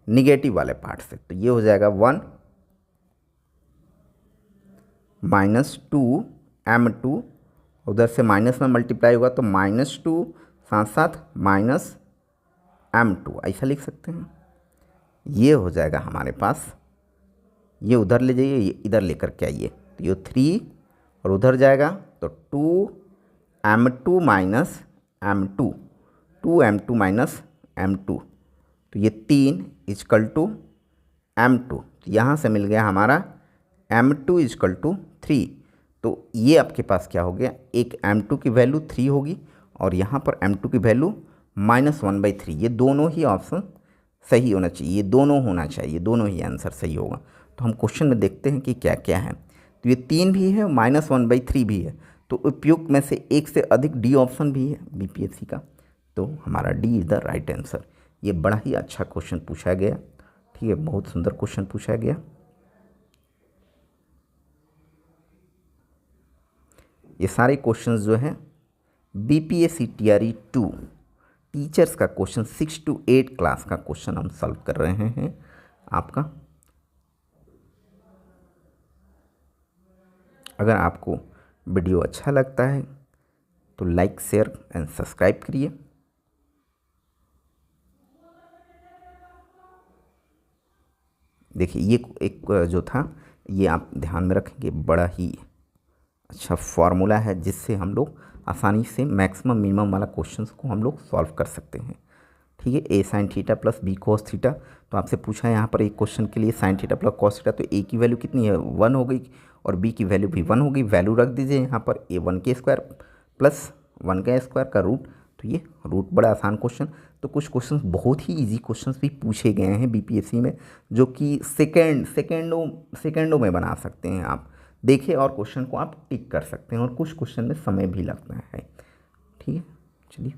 निगेटिव वाले पार्ट से, तो ये हो जाएगा 1 माइनस 2m2, उधर से माइनस में मल्टीप्लाई होगा तो -2 साथ साथ -m2, ऐसा लिख सकते हैं। ये हो जाएगा हमारे पास, ये उधर ले जाइए, ये इधर लेकर के आइए, तो ये 3 और उधर जाएगा तो 2m2 minus m2, 2m2 minus m2, तो ये 3 इक्वल टू m2, तो यहाँ से मिल गया हमारा m2 इक्वल टू 3। तो ये आपके पास क्या हो गया, एक m2 की वैल्यू 3 होगी और यहाँ पर m2 की वैल्यू -1/3। ये दोनों ही ऑप्शन सही होना चाहिए, ये दोनों होना चाहिए, दोनों ही आंसर सही होगा। तो हम क्वेश्चन में देखते हैं कि क्या क्या है। तो ये 3 भी है, -1/3 भी है, तो उपयुक्त में से एक से अधिक डी ऑप्शन भी है बीपीएससी का, तो हमारा D is the right answer. ये बड़ा ही अच्छा क्वेश्चन पूछा गया, ठीक है, बहुत सुंदर क्वेश्चन पूछा गया। ये सारे क्वेश्चंस जो हैं बीपीएससी टीआरई 2 टीचर्स का क्वेश्चन 6 to 8 क्लास का क्वेश्चन हम सॉल्व कर रहे हैं आपका। अगर आपको वीडियो अच्छा लगता है तो लाइक शेयर एंड सब्सक्राइब करिए। देखिए ये एक जो था ये आप ध्यान में रखेंगे, बड़ा ही अच्छा फार्मूला है जिससे हम लोग आसानी से मैक्सिमम मिनिमम वाला क्वेश्चंस को हम लोग सॉल्व कर सकते हैं, ठीक है। a sin theta plus b cos theta, तो आपसे पूछा है यहाँ पर एक क्वेश्चन के लिए sin theta plus cos theta, तो a की वैल्यू कितनी है 1 हो गई और b की वैल्यू भी 1 हो गई। वैल्यू रख दीजिए यहाँ पर a1 के स्क्वायर प्लस 1 का स्क्वायर का रूट, तो ये रूट, बड़ा आसान क्वेश्चन। तो कुछ क्वेश्चन बहुत ही इजी क्वेश्चंस भी पूछे गए हैं बीपीएससी में, जो कि सेकेंडों में बना सकते हैं आप। देखिए और क्वेश्चन को आप टिक कर सकते हैं, और कुछ क्वेश्चन में समय भी लगता है। ठीक है, चलिए।